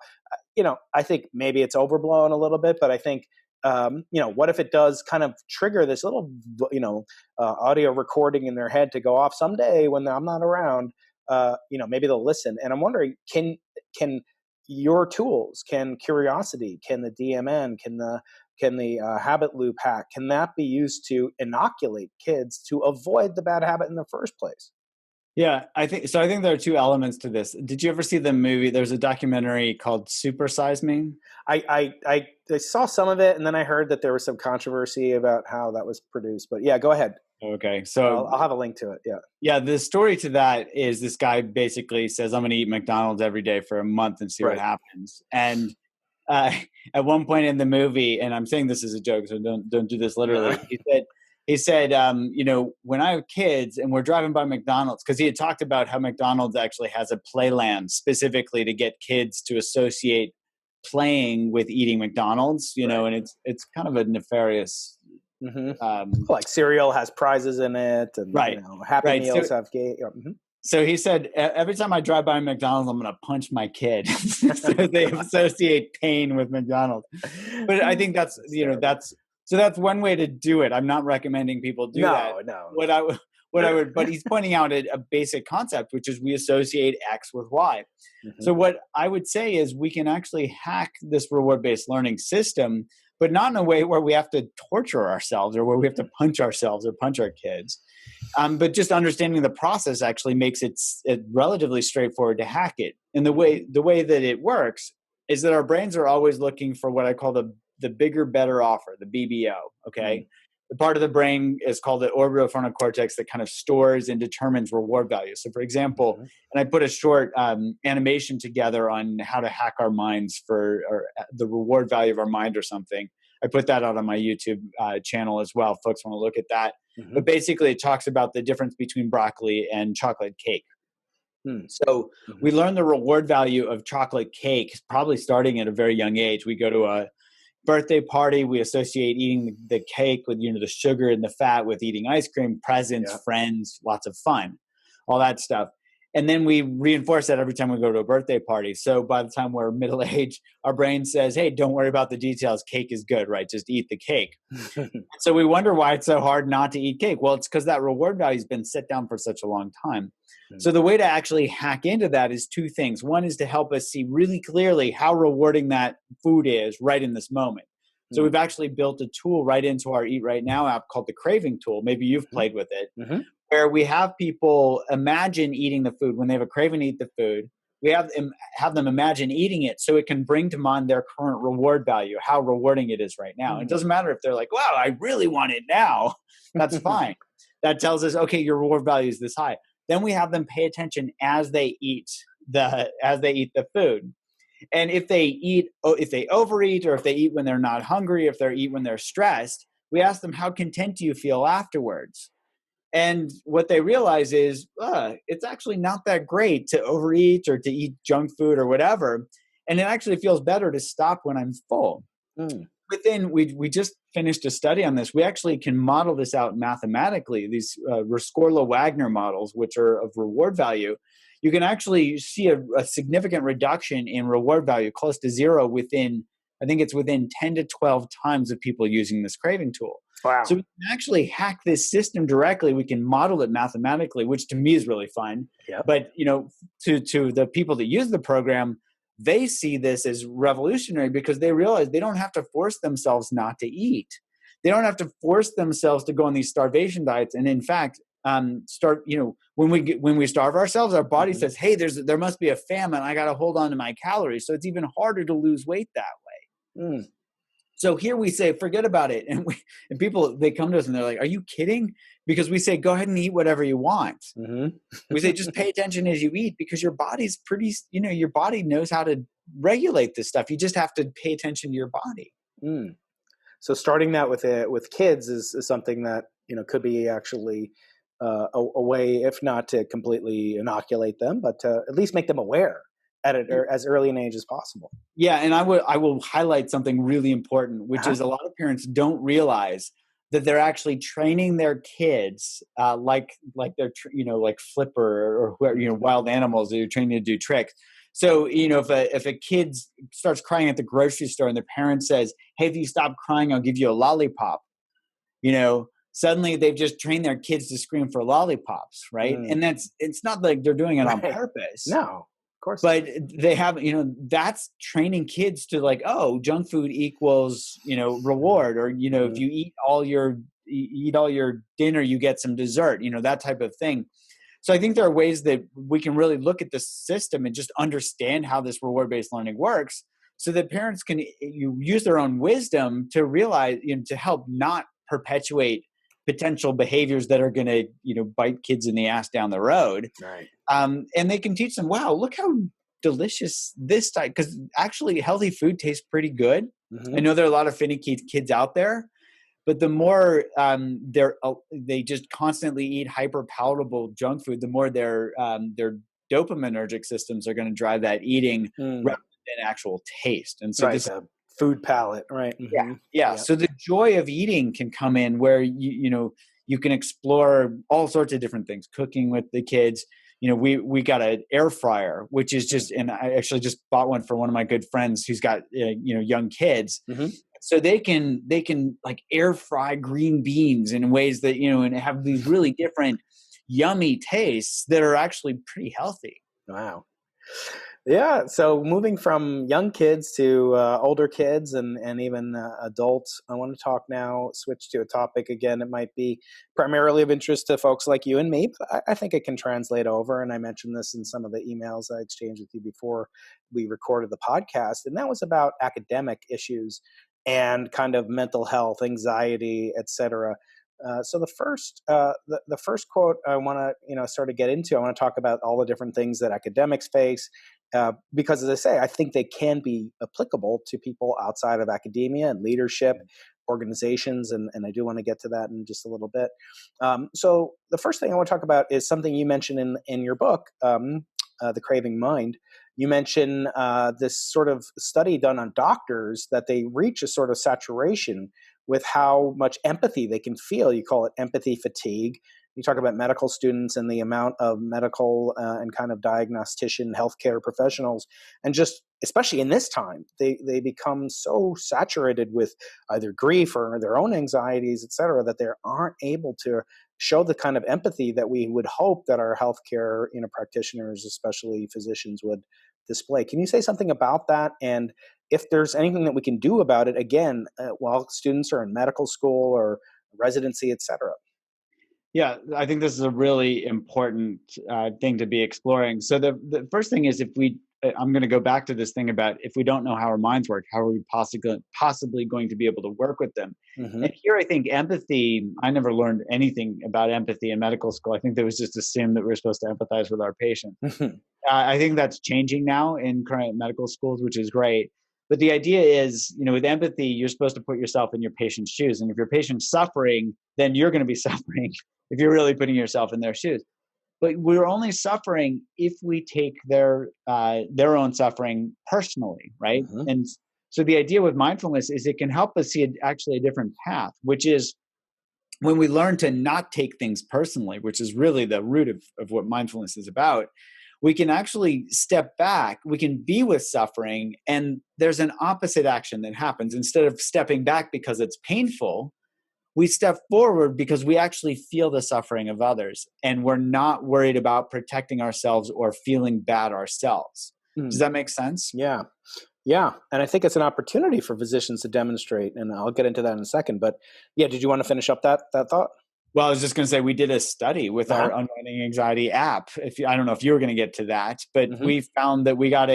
You know, I think maybe it's overblown a little bit, but I think, you know, what if it does kind of trigger this little, you know, audio recording in their head to go off someday when I'm not around? You know, maybe they'll listen. And I'm wondering, can your tools, can curiosity, can the DMN, can the habit loop hack, can that be used to inoculate kids to avoid the bad habit in the first place? Yeah, I think there are two elements to this. Did you ever see the movie? There's a documentary called Super Size Me. I saw some of it, and then I heard that there was some controversy about how that was produced. But yeah, go ahead. Okay, so I'll have a link to it. Yeah. Yeah, the story to that is this guy basically says, I'm going to eat McDonald's every day for a month and see what happens. And at one point in the movie, and I'm saying this as a joke, so don't do this literally. He said, you know, when I have kids and we're driving by McDonald's, because he had talked about how McDonald's actually has a playland specifically to get kids to associate playing with eating McDonald's, you know, and it's kind of a nefarious. Like cereal has prizes in it, and you know, Happy Meals have game. So he said, every time I drive by McDonald's, I'm going to punch my kid. So they associate pain with McDonald's. But I think that's, you know, that's one way to do it. I'm not recommending people do that. No. But he's pointing out a basic concept, which is we associate X with Y. So what I would say is we can actually hack this reward-based learning system, but not in a way where we have to torture ourselves or where we have to punch ourselves or punch our kids. But just understanding the process actually makes it relatively straightforward to hack it. And the way that it works is that our brains are always looking for what I call the bigger, better offer, the BBO. Okay. The part of the brain is called the orbitofrontal cortex that kind of stores and determines reward value. So for example, and I put a short animation together on how to hack our minds for the reward value of our mind or something. I put that out on my YouTube channel as well. Folks want to look at that. But basically it talks about the difference between broccoli and chocolate cake. So we learn the reward value of chocolate cake probably starting at a very young age. We go to a birthday party, we associate eating the cake with, you know, the sugar and the fat with eating ice cream, presents, friends, lots of fun, all that stuff. And then we reinforce that every time we go to a birthday party. So by the time we're middle-aged, our brain says, hey, don't worry about the details. Cake is good, right? Just eat the cake. So we wonder why it's so hard not to eat cake. Well, it's because that reward value has been set down for such a long time. So the way to actually hack into that is two things. One is to help us see really clearly how rewarding that food is right in this moment. So we've actually built a tool right into our Eat Right Now app called the Craving tool. Maybe you've played with it, where we have people imagine eating the food when they have a craving to eat the food. We have them imagine eating it so it can bring to mind their current reward value, how rewarding it is right now. It doesn't matter if they're like, wow, I really want it now. That's fine. That tells us, okay, your reward value is this high. Then we have them pay attention as they eat the food. And if they overeat, or if they eat when they're not hungry, if they eat when they're stressed, we ask them, how content do you feel afterwards? And what they realize is, it's actually not that great to overeat or to eat junk food or whatever. And it actually feels better to stop when I'm full. We just finished a study on this. We actually can model this out mathematically. These Rescorla-Wagner models, which are of reward value, you can actually see a significant reduction in reward value, close to zero, within 10 to 12 times of people using this craving tool. Wow. So we can actually hack this system directly. We can model it mathematically, which to me is really fun. Yep. But to the people that use the program, they see this as revolutionary because they realize they don't have to force themselves not to eat. They don't have to force themselves to go on these starvation diets. And in fact, when we starve ourselves, our body says, hey, there must be a famine. I got to hold on to my calories. So it's even harder to lose weight that way. So here we say, forget about it. And people, they come to us and they're like, are you kidding? Because we say, go ahead and eat whatever you want. We say, just pay attention as you eat, because your body's your body knows how to regulate this stuff. You just have to pay attention to your body. So starting that with kids is something that, could be actually a way, if not to completely inoculate them, but to at least make them aware at as early an age as possible. Yeah, and I will highlight something really important, which is a lot of parents don't realize that they're actually training their kids like they're like Flipper or wild animals. They're training to do tricks. So if a kid starts crying at the grocery store and the parent says, "Hey, if you stop crying, I'll give you a lollipop," suddenly they've just trained their kids to scream for lollipops, right? And it's not like they're doing it on purpose. No. Of course. But they have, that's training kids to like, oh, junk food equals, reward, or, if you eat all your dinner, you get some dessert, that type of thing. So I think there are ways that we can really look at the system and just understand how this reward-based learning works, so that parents can use their own wisdom to realize, to help not perpetuate potential behaviors that are going to, bite kids in the ass down the road. Right. And they can teach them, wow, look how delicious this type, because actually healthy food tastes pretty good. I know there are a lot of finicky kids out there, but the more they just constantly eat hyper palatable junk food, the more their dopaminergic systems are going to drive that eating rather than actual taste. And so this food palate, right? Yeah. So the joy of eating can come in where you can explore all sorts of different things. Cooking with the kids, we got an air fryer, which is just, and I actually just bought one for one of my good friends who's got young kids, so they can like air fry green beans in ways that and have these really different yummy tastes that are actually pretty healthy. Wow. Yeah. So moving from young kids to older kids and even adults, I want to switch to a topic again. It might be primarily of interest to folks like you and me, but I think it can translate over. And I mentioned this in some of the emails I exchanged with you before we recorded the podcast. And that was about academic issues and kind of mental health, anxiety, et cetera. So the first quote I want to sort of get into, I want to talk about all the different things that academics face, because as I say, I think they can be applicable to people outside of academia and leadership, organizations, and I do want to get to that in just a little bit. So the first thing I want to talk about is something you mentioned in your book, The Craving Mind. You mention this sort of study done on doctors that they reach a sort of saturation with how much empathy they can feel. You call it empathy fatigue. you talk about medical students and the amount of medical and kind of diagnostician healthcare professionals, and just especially in this time, they become so saturated with either grief or their own anxieties, et cetera, that they aren't able to show the kind of empathy that we would hope that our healthcare, practitioners, especially physicians, would display. Can you say something about that? And if there's anything that we can do about it, again, while students are in medical school or residency, et cetera? Yeah, I think this is a really important thing to be exploring. So the first thing is, I'm going to go back to this thing about if we don't know how our minds work, how are we possibly going to be able to work with them? Mm-hmm. And here I think empathy, I never learned anything about empathy in medical school. I think that was just assumed that we were supposed to empathize with our patients. I think that's changing now in current medical schools, which is great. But the idea is, with empathy, you're supposed to put yourself in your patient's shoes. And if your patient's suffering, then you're going to be suffering if you're really putting yourself in their shoes. But we're only suffering if we take their own suffering personally, right? Mm-hmm. And so the idea with mindfulness is it can help us see actually a different path, which is when we learn to not take things personally, which is really the root of what mindfulness is about. We can actually step back, we can be with suffering, and there's an opposite action that happens. Instead of stepping back because it's painful, we step forward because we actually feel the suffering of others, and we're not worried about protecting ourselves or feeling bad ourselves. Does that make sense? Yeah. Yeah. And I think it's an opportunity for physicians to demonstrate, and I'll get into that in a second. But yeah, did you want to finish up that thought? Well, I was just going to say we did a study with our Unwinding Anxiety app. I don't know if you were going to get to that, but we found that we got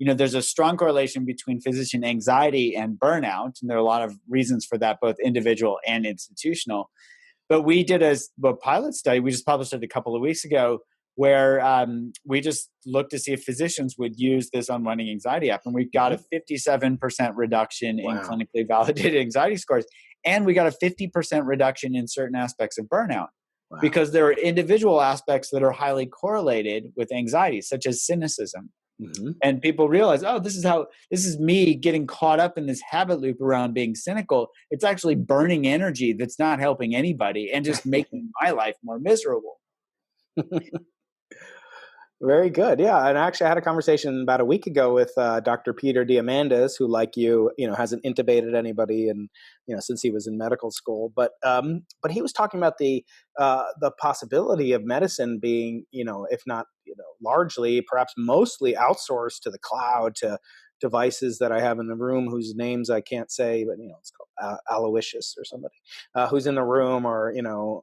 there's a strong correlation between physician anxiety and burnout. And there are a lot of reasons for that, both individual and institutional. But we did a pilot study. We just published it a couple of weeks ago where we just looked to see if physicians would use this Unwinding Anxiety app. And we got a 57% reduction in clinically validated anxiety scores. And we got a 50% reduction in certain aspects of burnout because there are individual aspects that are highly correlated with anxiety, such as cynicism. And people realize, this is me getting caught up in this habit loop around being cynical. It's actually burning energy that's not helping anybody and just making my life more miserable. Very good. Yeah. And actually I had a conversation about a week ago with Dr. Peter Diamandis, who, like you, hasn't intubated anybody and, since he was in medical school. But he was talking about the possibility of medicine being, if not, largely, perhaps mostly outsourced to the cloud, to devices that I have in the room whose names I can't say, but it's called Aloysius or somebody who's in the room, or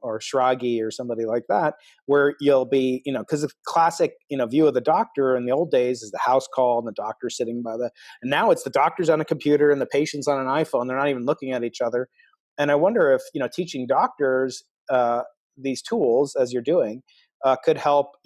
or Shragi or somebody like that, where you'll be, because the classic view of the doctor in the old days is the house call and the doctor sitting and now it's the doctor's on a computer and the patient's on an iPhone. They're not even looking at each other. And I wonder if teaching doctors these tools, as you're doing, could help,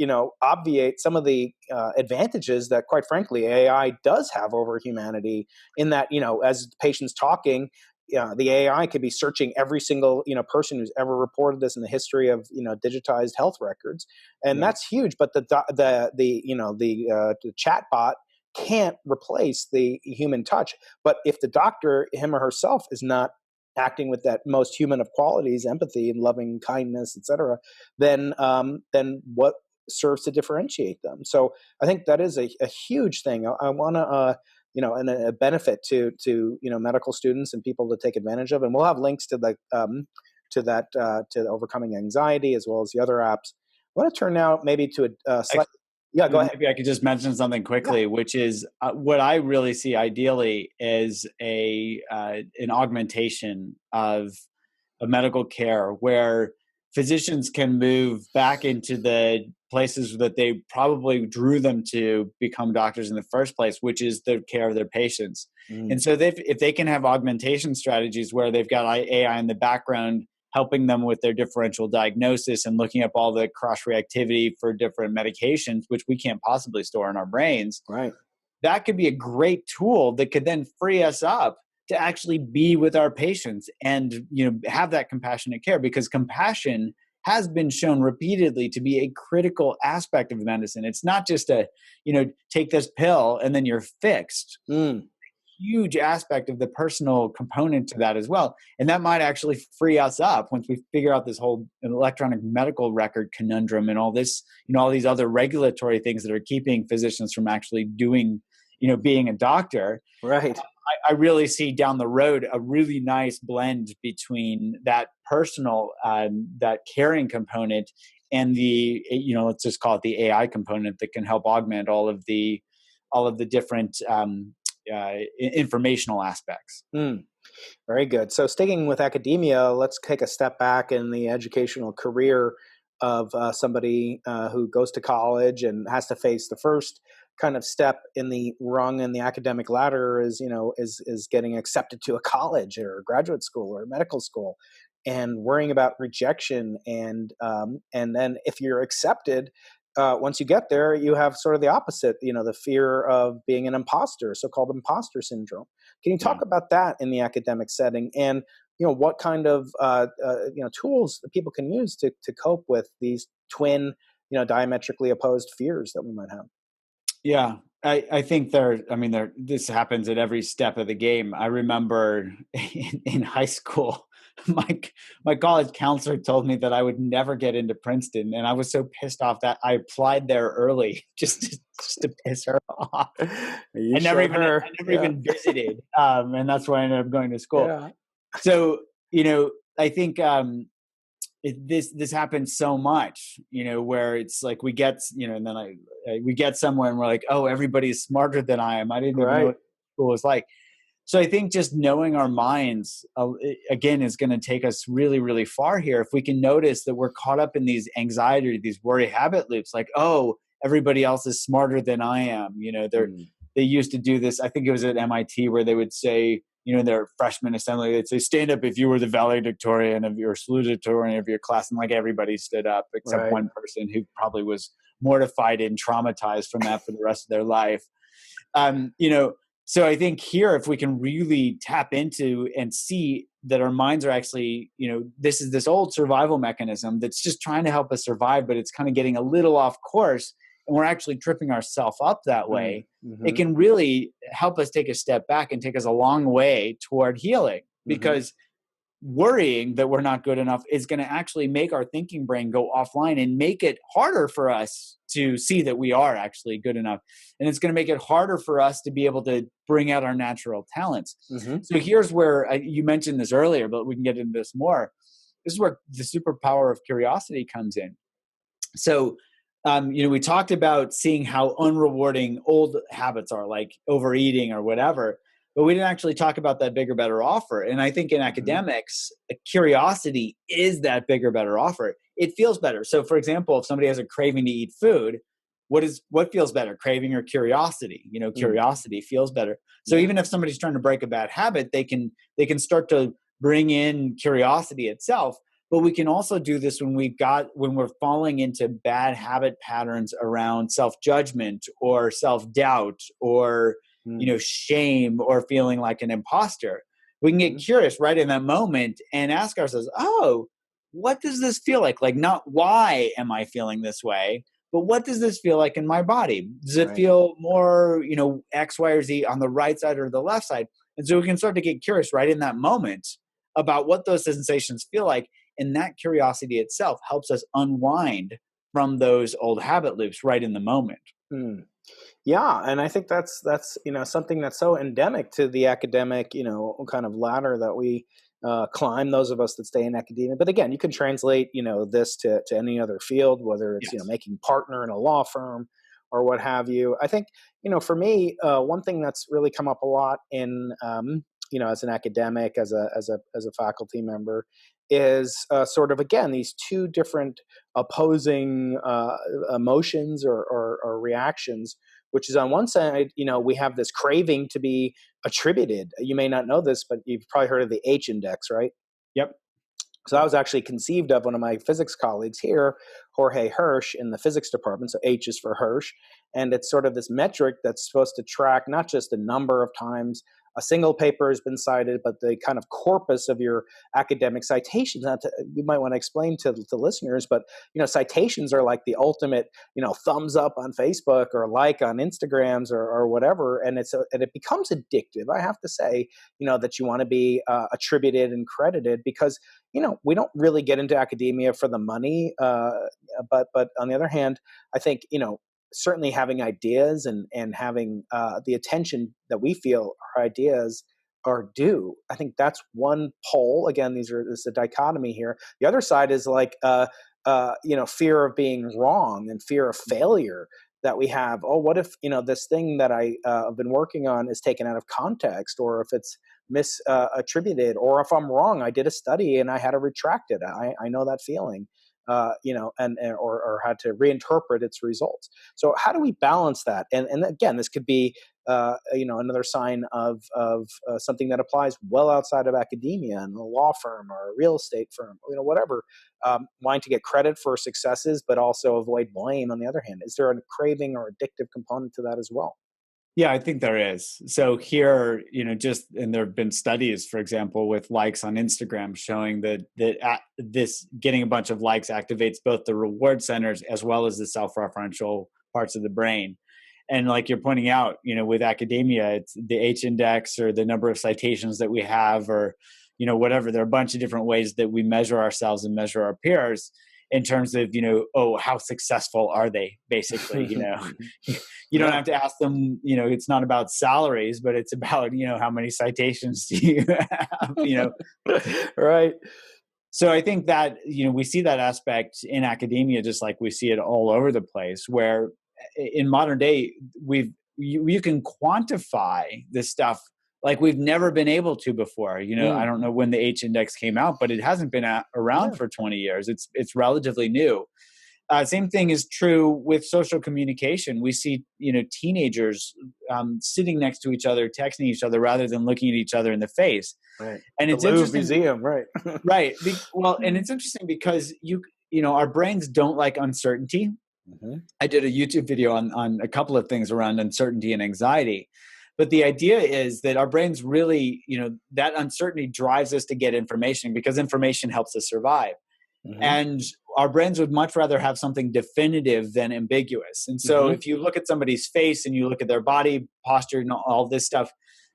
obviate some of the advantages that, quite frankly, AI does have over humanity. In that, as the patient's talking, the AI could be searching every single person who's ever reported this in the history of digitized health records, and that's huge. But the chat bot can't replace the human touch. But if the doctor, him or herself, is not acting with that most human of qualities, empathy and loving kindness, etc., then what serves to differentiate them? So I think that is a huge thing. I want to, and a benefit to medical students and people to take advantage of. And we'll have links to to Overcoming Anxiety as well as the other apps. I want to turn now maybe to a slight. Yeah, go ahead. Maybe I could just mention something quickly, which is what I really see ideally is an augmentation of medical care where physicians can move back into the places that they probably drew them to become doctors in the first place, which is the care of their patients. And so if they can have augmentation strategies where they've got AI in the background helping them with their differential diagnosis and looking up all the cross-reactivity for different medications, which we can't possibly store in our brains. Right. That could be a great tool that could then free us up to actually be with our patients and have that compassionate care, because compassion has been shown repeatedly to be a critical aspect of medicine. It's not just take this pill and then you're fixed. huge aspect of the personal component to that as well. And that might actually free us up once we figure out this whole electronic medical record conundrum and all this, all these other regulatory things that are keeping physicians from actually doing, being a doctor. Right. I really see down the road a really nice blend between that personal, that caring component and the, let's just call it the AI component that can help augment all of the different informational aspects. Very good. So sticking with academia, let's take a step back in the educational career of somebody who goes to college and has to face the first kind of step in the rung in the academic ladder is getting accepted to a college or a graduate school or a medical school, and worrying about rejection. And then if you're accepted, once you get there, you have sort of the opposite, the fear of being an imposter, so-called imposter syndrome. Can you talk about that in the academic setting, and what kind of tools that people can use to cope with these twin, diametrically opposed fears that we might have? Yeah, I think this happens at every step of the game. I remember in high school, my college counselor told me that I would never get into Princeton, and I was so pissed off that I applied there early just to piss her off. I never even visited, and that's why I ended up going to school. Yeah. So I think this happens so much, where it's like we get, and then we get somewhere and we're like, oh, everybody's smarter than I am. I didn't even know what school was like. So I think just knowing our minds, again, is going to take us really, really far here. If we can notice that we're caught up in these anxiety, these worry habit loops, like, oh, everybody else is smarter than I am. They used to do this. I think it was at MIT where they would say, in their freshman assembly, they'd say, stand up if you were the valedictorian of your salutatorian of your class. And like everybody stood up except one person who probably was mortified and traumatized from that for the rest of their life. So I think here, if we can really tap into and see that our minds are actually, this is this old survival mechanism that's just trying to help us survive, but it's kind of getting a little off course, and we're actually tripping ourselves up that way, it can really help us take a step back and take us a long way toward healing. Because worrying that we're not good enough is going to actually make our thinking brain go offline and make it harder for us to see that we are actually good enough. And it's going to make it harder for us to be able to bring out our natural talents. So here's where you mentioned this earlier, but we can get into this more. This is where the superpower of curiosity comes in. So, we talked about seeing how unrewarding old habits are, like overeating or whatever, but we didn't actually talk about that bigger, better offer. And I think in academics, curiosity is that bigger, better offer. It feels better. So for example, if somebody has a craving to eat food, what feels better, craving or curiosity? Curiosity feels better. So even if somebody's trying to break a bad habit, they can start to bring in curiosity itself. But we can also do this when we're falling into bad habit patterns around self-judgment or self-doubt or shame or feeling like an imposter. We can get curious right in that moment and ask ourselves, oh, what does this feel like? Like, not why am I feeling this way, but what does this feel like in my body? Does it feel more, X, Y, or Z on the right side or the left side? And so we can start to get curious right in that moment about what those sensations feel like. And that curiosity itself helps us unwind from those old habit loops right in the moment. Yeah, and I think that's something that's so endemic to the academic kind of ladder that we climb, those of us that stay in academia. But again, you can translate this to any other field, whether it's making partner in a law firm or what have you. I think for me, one thing that's really come up a lot in as an academic, as a faculty member, is sort of, again, these two different opposing emotions or reactions, which is on one side, we have this craving to be attributed. You may not know this, but you've probably heard of the H index, right? Yep. So that was actually conceived of one of my physics colleagues here, Jorge Hirsch, in the physics department. So H is for Hirsch. And it's sort of this metric that's supposed to track not just the number of times a single paper has been cited, but the kind of corpus of your academic citations. You might want to explain to listeners, but citations are like the ultimate, thumbs up on Facebook or like on Instagrams or whatever, and it becomes addictive. I have to say, that you want to be attributed and credited because we don't really get into academia for the money, but on the other hand, I think certainly having ideas and having the attention that we feel our ideas are due. I think that's one pole. Again, there's a dichotomy here. The other side is like fear of being wrong and fear of failure that we have. Oh, what if this thing that I have been working on is taken out of context, or if it's misattributed, or if I'm wrong, I did a study and I had to retract it. I know that feeling. Or had to reinterpret its results. So how do we balance that? And again, this could be another sign of something that applies well outside of academia, in a law firm or a real estate firm, whatever. Wanting to get credit for successes, but also avoid blame. On the other hand, is there a craving or addictive component to that as well? Yeah, I think there is. So here, and there have been studies, for example, with likes on Instagram showing that this getting a bunch of likes activates both the reward centers as well as the self-referential parts of the brain. And like you're pointing out, with academia, it's the H index or the number of citations that we have, or, whatever. There are a bunch of different ways that we measure ourselves and measure our peers in terms of, how successful are they, basically. You don't have to ask them, it's not about salaries, but it's about, how many citations do you have, Right. So I think that, we see that aspect in academia, just like we see it all over the place, where in modern day, you can quantify this stuff like we've never been able to before. I don't know when the H index came out, but it hasn't been around for 20 years. It's relatively new. Same thing is true with social communication. We see, teenagers sitting next to each other, texting each other rather than looking at each other in the face. Right. And it's the Louvre interesting. Museum, right? Right. Well, and it's interesting because our brains don't like uncertainty. Mm-hmm. I did a YouTube video on a couple of things around uncertainty and anxiety. But the idea is that our brains really, that uncertainty drives us to get information because information helps us survive. Mm-hmm. And our brains would much rather have something definitive than ambiguous. And so if you look at somebody's face and you look at their body posture and all this stuff,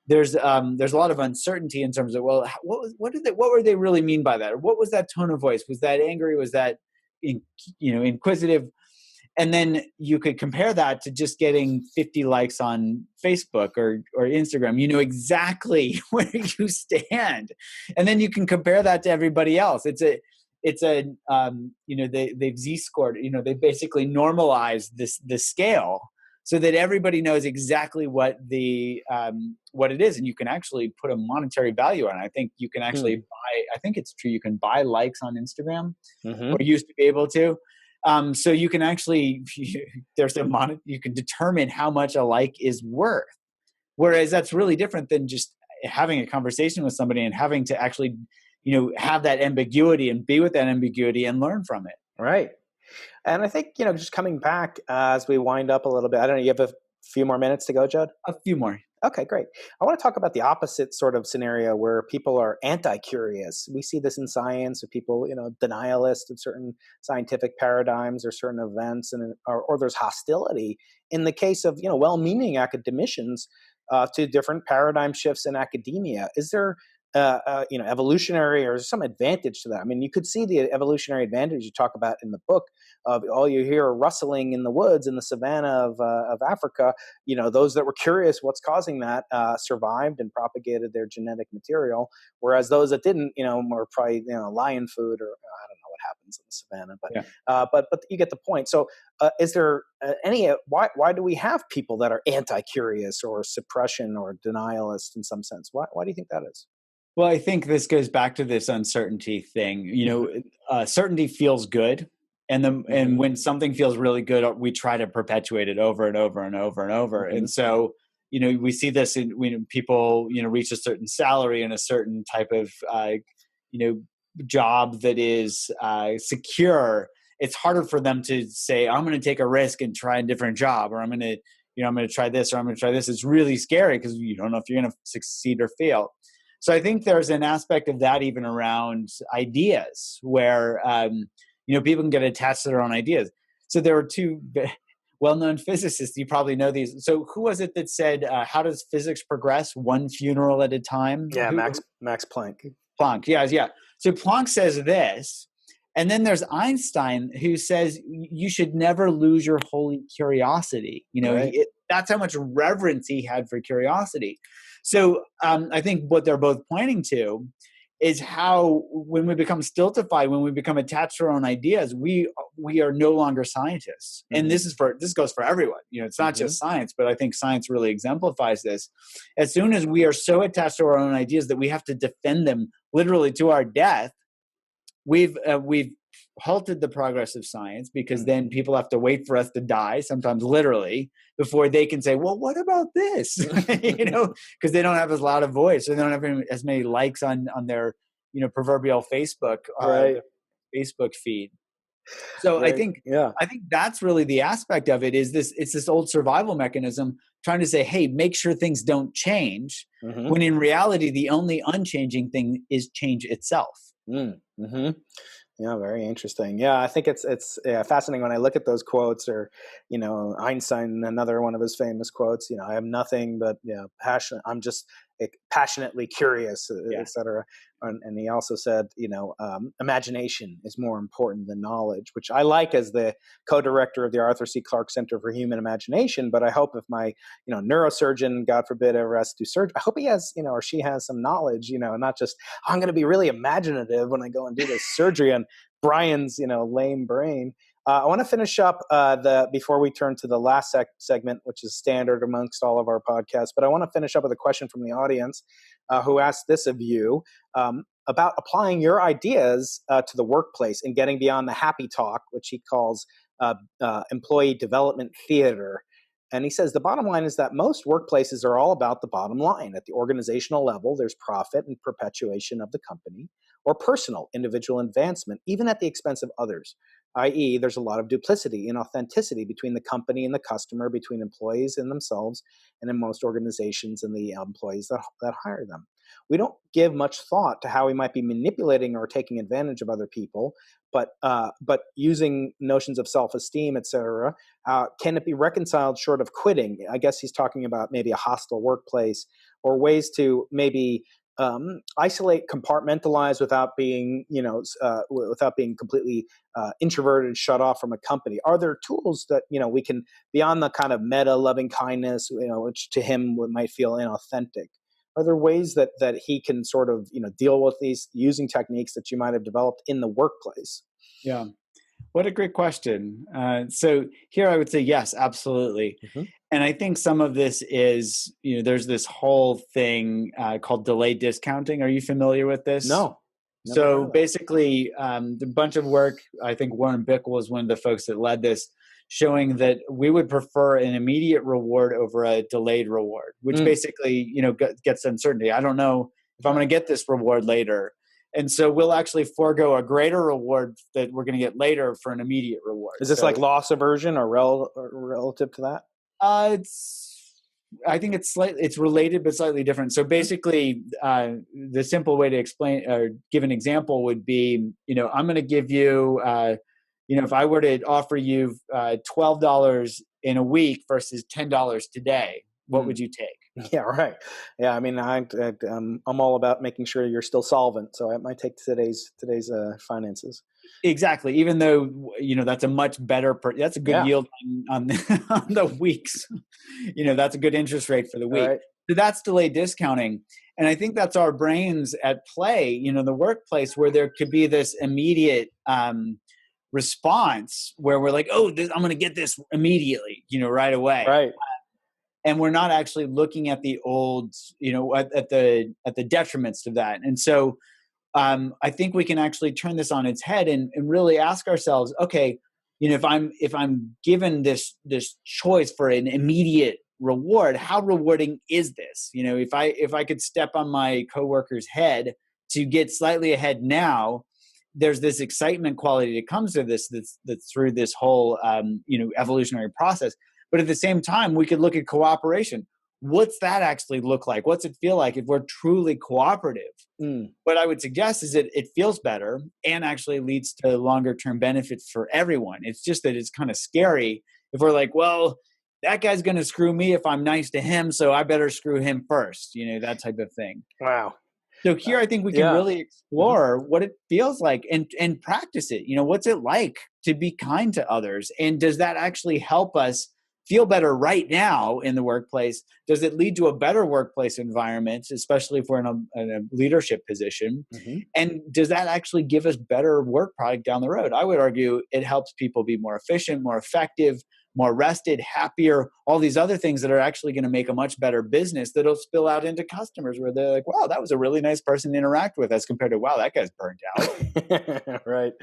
there's a lot of uncertainty in terms of, well, what were they really mean by that? Or what was that tone of voice? Was that angry? Was that, inquisitive? And then you could compare that to just getting 50 likes on Facebook or Instagram. You know exactly where you stand. And then you can compare that to everybody else. They've Z-scored, they basically normalized the scale so that everybody knows exactly what it is. And you can actually put a monetary value on it. I think you can actually I think it's true. You can buy likes on Instagram or used to be able to. So you can actually, you can determine how much a like is worth. Whereas that's really different than just having a conversation with somebody and having to actually, have that ambiguity and be with that ambiguity and learn from it. Right. And I think, just coming back as we wind up a little bit, I don't know, you have a few more minutes to go, Jud? A few more. Okay, great. I want to talk about the opposite sort of scenario where people are anti-curious. We see this in science with people, denialist of certain scientific paradigms or certain events, or there's hostility in the case of, well-meaning academicians to different paradigm shifts in academia. Is there evolutionary or some advantage to that? I mean, you could see the evolutionary advantage you talk about in the book of all you hear rustling in the woods in the savannah of Africa. Those that were curious what's causing that survived and propagated their genetic material, whereas those that didn't, were probably lion food, or I don't know what happens in the savannah, but but you get the point. So is there why do we have people that are anti-curious or suppression or denialist in some sense? Why do you think that is? Well, I think this goes back to this uncertainty thing. Certainty feels good. And when something feels really good, we try to perpetuate it over and over and over and over. Mm-hmm. And so, we see this when people, reach a certain salary and a certain type of, job that is secure. It's harder for them to say, I'm going to take a risk and try a different job, or I'm going to, I'm going to try this or I'm going to try this. It's really scary because you don't know if you're going to succeed or fail. So I think there's an aspect of that even around ideas where, people can get attached to their own ideas. So there were two well-known physicists. You probably know these. So who was it that said, how does physics progress? One funeral at a time? Yeah, Max Planck. Planck, yeah. So Planck says this. And then there's Einstein who says you should never lose your holy curiosity. Right. That's how much reverence he had for curiosity. So I think what they're both pointing to is how when we become stultified, when we become attached to our own ideas, we are no longer scientists. Mm-hmm. And this goes for everyone. It's not just science, but I think science really exemplifies this. As soon as we are so attached to our own ideas that we have to defend them literally to our death, we've halted the progress of science, because then people have to wait for us to die, sometimes literally, before they can say, well, what about this? Because they don't have as loud a voice, or they don't have as many likes on their proverbial Facebook Facebook feed. So right. I think that's really the aspect of it. It's this old survival mechanism trying to say, hey, make sure things don't change, when in reality the only unchanging thing is change itself. Mm-hmm. Yeah, very interesting. Yeah, I think it's fascinating when I look at those quotes, or Einstein, another one of his famous quotes. I am nothing but passion. I'm just passionately curious, etc. And he also said, imagination is more important than knowledge, which I like as the co-director of the Arthur C. Clarke Center for Human Imagination. But I hope if my neurosurgeon, God forbid, ever has to do surgery, I hope he has or she has some knowledge, not just I'm going to be really imaginative when I go and do this surgery on Brian's lame brain. I want to finish up before we turn to the last segment, which is standard amongst all of our podcasts. But I want to finish up with a question from the audience who asked this of you about applying your ideas to the workplace and getting beyond the happy talk, which he calls employee development theater. And he says the bottom line is that most workplaces are all about the bottom line. At the organizational level, there's profit and perpetuation of the company, or personal individual advancement, even at the expense of others, i.e. there's a lot of duplicity and authenticity between the company and the customer, between employees and themselves, and in most organizations and the employees that hire them. We don't give much thought to how we might be manipulating or taking advantage of other people, but using notions of self-esteem, et cetera, can it be reconciled short of quitting? I guess he's talking about maybe a hostile workplace, or ways to maybe isolate, compartmentalize without being completely introverted, shut off from a company. Are there tools that we can, beyond the kind of meta loving kindness, which to him might feel inauthentic? Are there ways that he can sort of deal with these using techniques that you might have developed in the workplace? Yeah, what a great question. So here I would say yes, absolutely. Mm-hmm. And I think some of this is, there's this whole thing called delayed discounting. Are you familiar with this? No. So basically, the bunch of work, I think Warren Bickle was one of the folks that led this, showing that we would prefer an immediate reward over a delayed reward, which basically, gets uncertainty. I don't know if I'm going to get this reward later. And so we'll actually forego a greater reward that we're going to get later for an immediate reward. Is this like loss aversion or relative to that? I think it's related, but slightly different. So basically, the simple way to explain or give an example would be, I'm going to give you, if I were to offer you $12 in a week versus $10 today, what would you take? Yeah, right. Yeah, I mean, I'm all about making sure you're still solvent, so I might take today's finances. Exactly. Even though that's a much better that's a good yield on the weeks. That's a good interest rate for the week. Right. So that's delayed discounting, and I think that's our brains at play. The workplace, where there could be this immediate response where we're like, I'm going to get this immediately, right away. Right. And we're not actually looking at the old, at the detriments of that. And so I think we can actually turn this on its head and really ask ourselves, okay, if I'm given this choice for an immediate reward, how rewarding is this? If I could step on my coworker's head to get slightly ahead now, there's this excitement quality that comes to this that's through this whole evolutionary process. But at the same time, we could look at cooperation. What's that actually look like? What's it feel like if we're truly cooperative? Mm. What I would suggest is that it feels better and actually leads to longer term benefits for everyone. It's just that it's kind of scary if we're like, well, that guy's going to screw me if I'm nice to him, so I better screw him first, that type of thing. Wow. So here I think we can really explore what it feels like and practice it. What's it like to be kind to others? And does that actually help us feel better right now in the workplace? Does it lead to a better workplace environment, especially if we're in a leadership position? Mm-hmm. And does that actually give us better work product down the road? I would argue it helps people be more efficient, more effective, more rested, happier, all these other things that are actually going to make a much better business that'll spill out into customers where they're like, wow, that was a really nice person to interact with, as compared to, wow, that guy's burnt out. Right.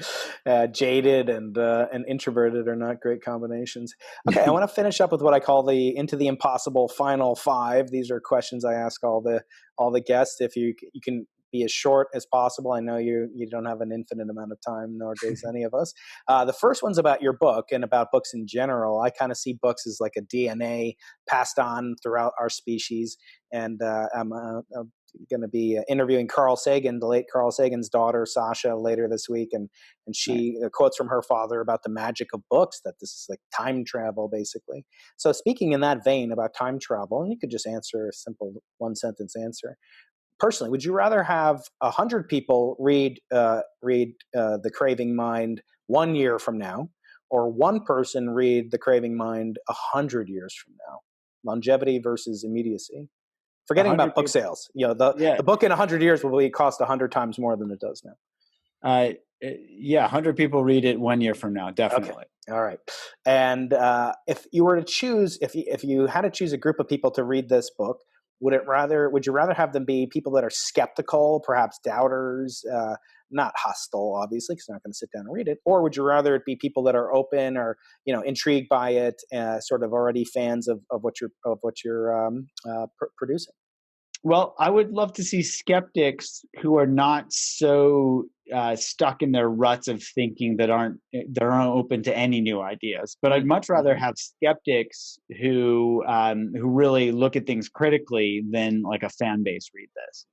Jaded and introverted are not great combinations. Okay, I want to finish up with what I call the Into the Impossible Final Five. These are questions I ask all the guests. If you can be as short as possible. I know you don't have an infinite amount of time, nor does any of us. The first one's about your book and about books in general. I kind of see books as like a DNA passed on throughout our species. And I'm going to be interviewing Carl Sagan, the late Carl Sagan's daughter, Sasha, later this week. And she quotes from her father about the magic of books, that this is like time travel, basically. So speaking in that vein about time travel, and you could just answer a simple one-sentence answer. Personally, would you rather have 100 people read The Craving Mind 1 year from now, or one person read The Craving Mind 100 years from now? Longevity versus immediacy. Forgetting about book sales. The book in 100 years will cost 100 times more than it does now. 100 people read it 1 year from now, definitely. Okay. All right. And if you were to choose, if you had to choose a group of people to read this book, would you rather have them be people that are skeptical, perhaps doubters, not hostile, obviously, because they're not going to sit down and read it, or would you rather it be people that are open or intrigued by it, sort of already fans of what you're producing? Well, I would love to see skeptics who are not so stuck in their ruts of thinking that aren't open to any new ideas. But I'd much rather have skeptics who really look at things critically than like a fan base read this.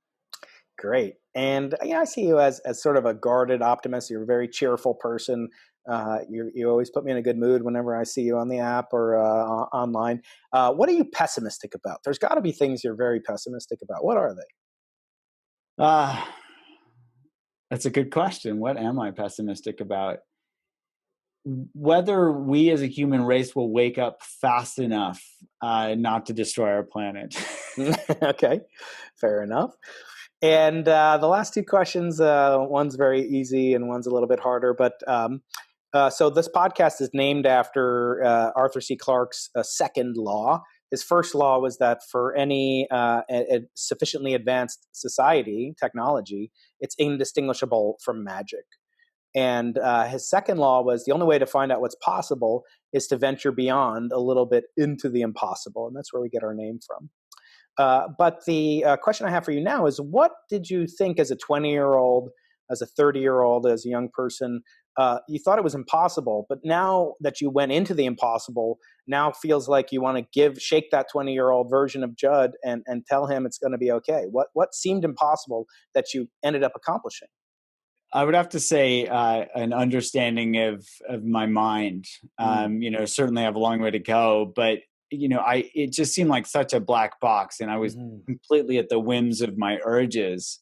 Great. And I see you as sort of a guarded optimist. You're a very cheerful person. You always put me in a good mood whenever I see you on the app or online. What are you pessimistic about? There's got to be things you're very pessimistic about. What are they? That's a good question. What am I pessimistic about? Whether we as a human race will wake up fast enough not to destroy our planet. Okay, fair enough. And the last two questions, one's very easy and one's a little bit harder. But so this podcast is named after Arthur C. Clarke's second law. His first law was that for any sufficiently advanced society, technology, it's indistinguishable from magic. And his second law was the only way to find out what's possible is to venture beyond a little bit into the impossible. And that's where we get our name from. But the question I have for you now is, what did you think as a 20-year-old, as a 30-year-old, as a young person? You thought it was impossible, but now that you went into the impossible, now feels like you want to shake that 20-year-old version of Jud and tell him it's going to be okay. What seemed impossible that you ended up accomplishing? I would have to say an understanding of my mind. Certainly I have a long way to go, but it just seemed like such a black box, and I was completely at the whims of my urges.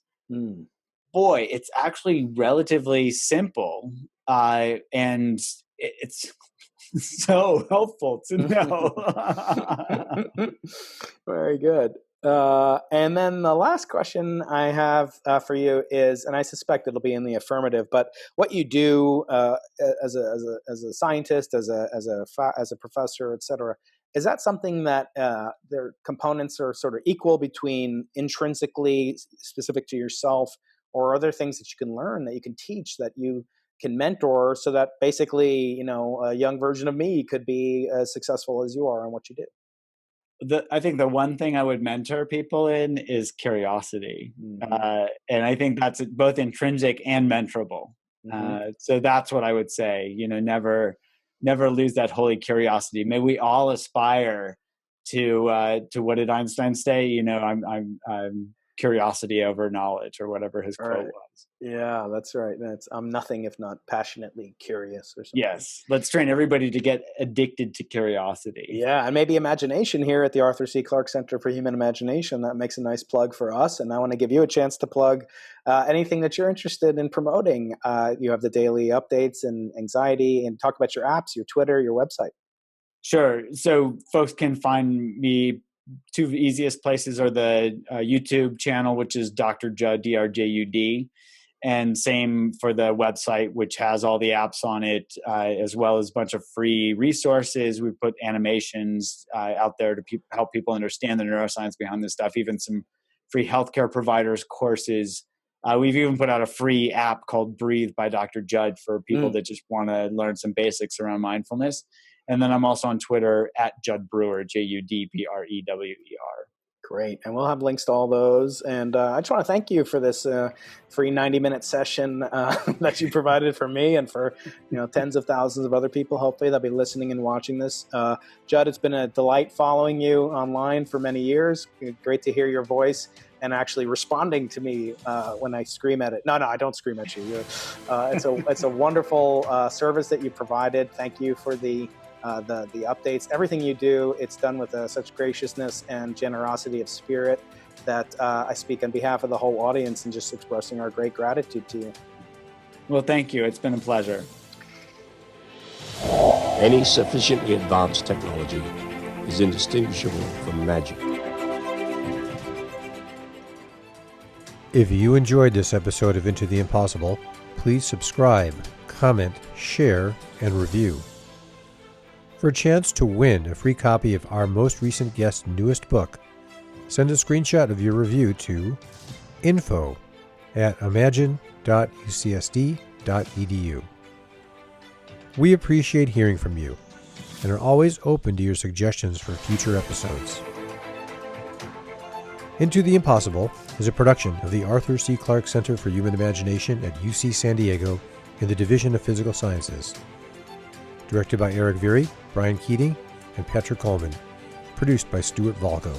Boy, it's actually relatively simple, and it's so helpful to know. Very good. And then the last question I have for you is, and I suspect it'll be in the affirmative, but what you do as a scientist, as a professor, et cetera, is that something that their components are sort of equal between intrinsically specific to yourself, or are there things that you can learn, that you can teach, that you can mentor, so that basically, a young version of me could be as successful as you are in what you do? I think the one thing I would mentor people in is curiosity. And I think that's both intrinsic and mentorable. So that's what I would say, never never lose that holy curiosity. May we all aspire to what did Einstein say? You know, I'm curiosity over knowledge, or whatever his quote was. Yeah, that's right. I'm nothing if not passionately curious or something. Yes, let's train everybody to get addicted to curiosity. Yeah, and maybe imagination here at the Arthur C. Clarke Center for Human Imagination. That makes a nice plug for us. And I want to give you a chance to plug anything that you're interested in promoting. You have the daily updates and anxiety, and talk about your apps, your Twitter, your website. Sure. So folks can find me. Two easiest places are the YouTube channel, which is Dr. Jud, DRJUD, and same for the website, which has all the apps on it, as well as a bunch of free resources. We put animations out there to help people understand the neuroscience behind this stuff, even some free healthcare providers courses. We've even put out a free app called Breathe by Dr. Jud for people that just want to learn some basics around mindfulness. And then I'm also on Twitter at Jud Brewer, JUDBREWER. Great. And we'll have links to all those. And I just want to thank you for this free 90-minute session that you provided for me and for tens of thousands of other people, hopefully, that'll be listening and watching this. Jud, it's been a delight following you online for many years. Great to hear your voice and actually responding to me when I scream at it. No, I don't scream at you. It's a wonderful service that you provided. Thank you for the updates, everything you do. It's done with such graciousness and generosity of spirit that I speak on behalf of the whole audience and just expressing our great gratitude to you. Well, thank you. It's been a pleasure. Any sufficiently advanced technology is indistinguishable from magic. If you enjoyed this episode of Into the Impossible, please subscribe, comment, share, and review. For a chance to win a free copy of our most recent guest's newest book, send a screenshot of your review to info@imagine.ucsd.edu. We appreciate hearing from you and are always open to your suggestions for future episodes. Into the Impossible is a production of the Arthur C. Clarke Center for Human Imagination at UC San Diego in the Division of Physical Sciences. Directed by Eric Viry, Brian Keating, and Patrick Coleman. Produced by Stuart Volko.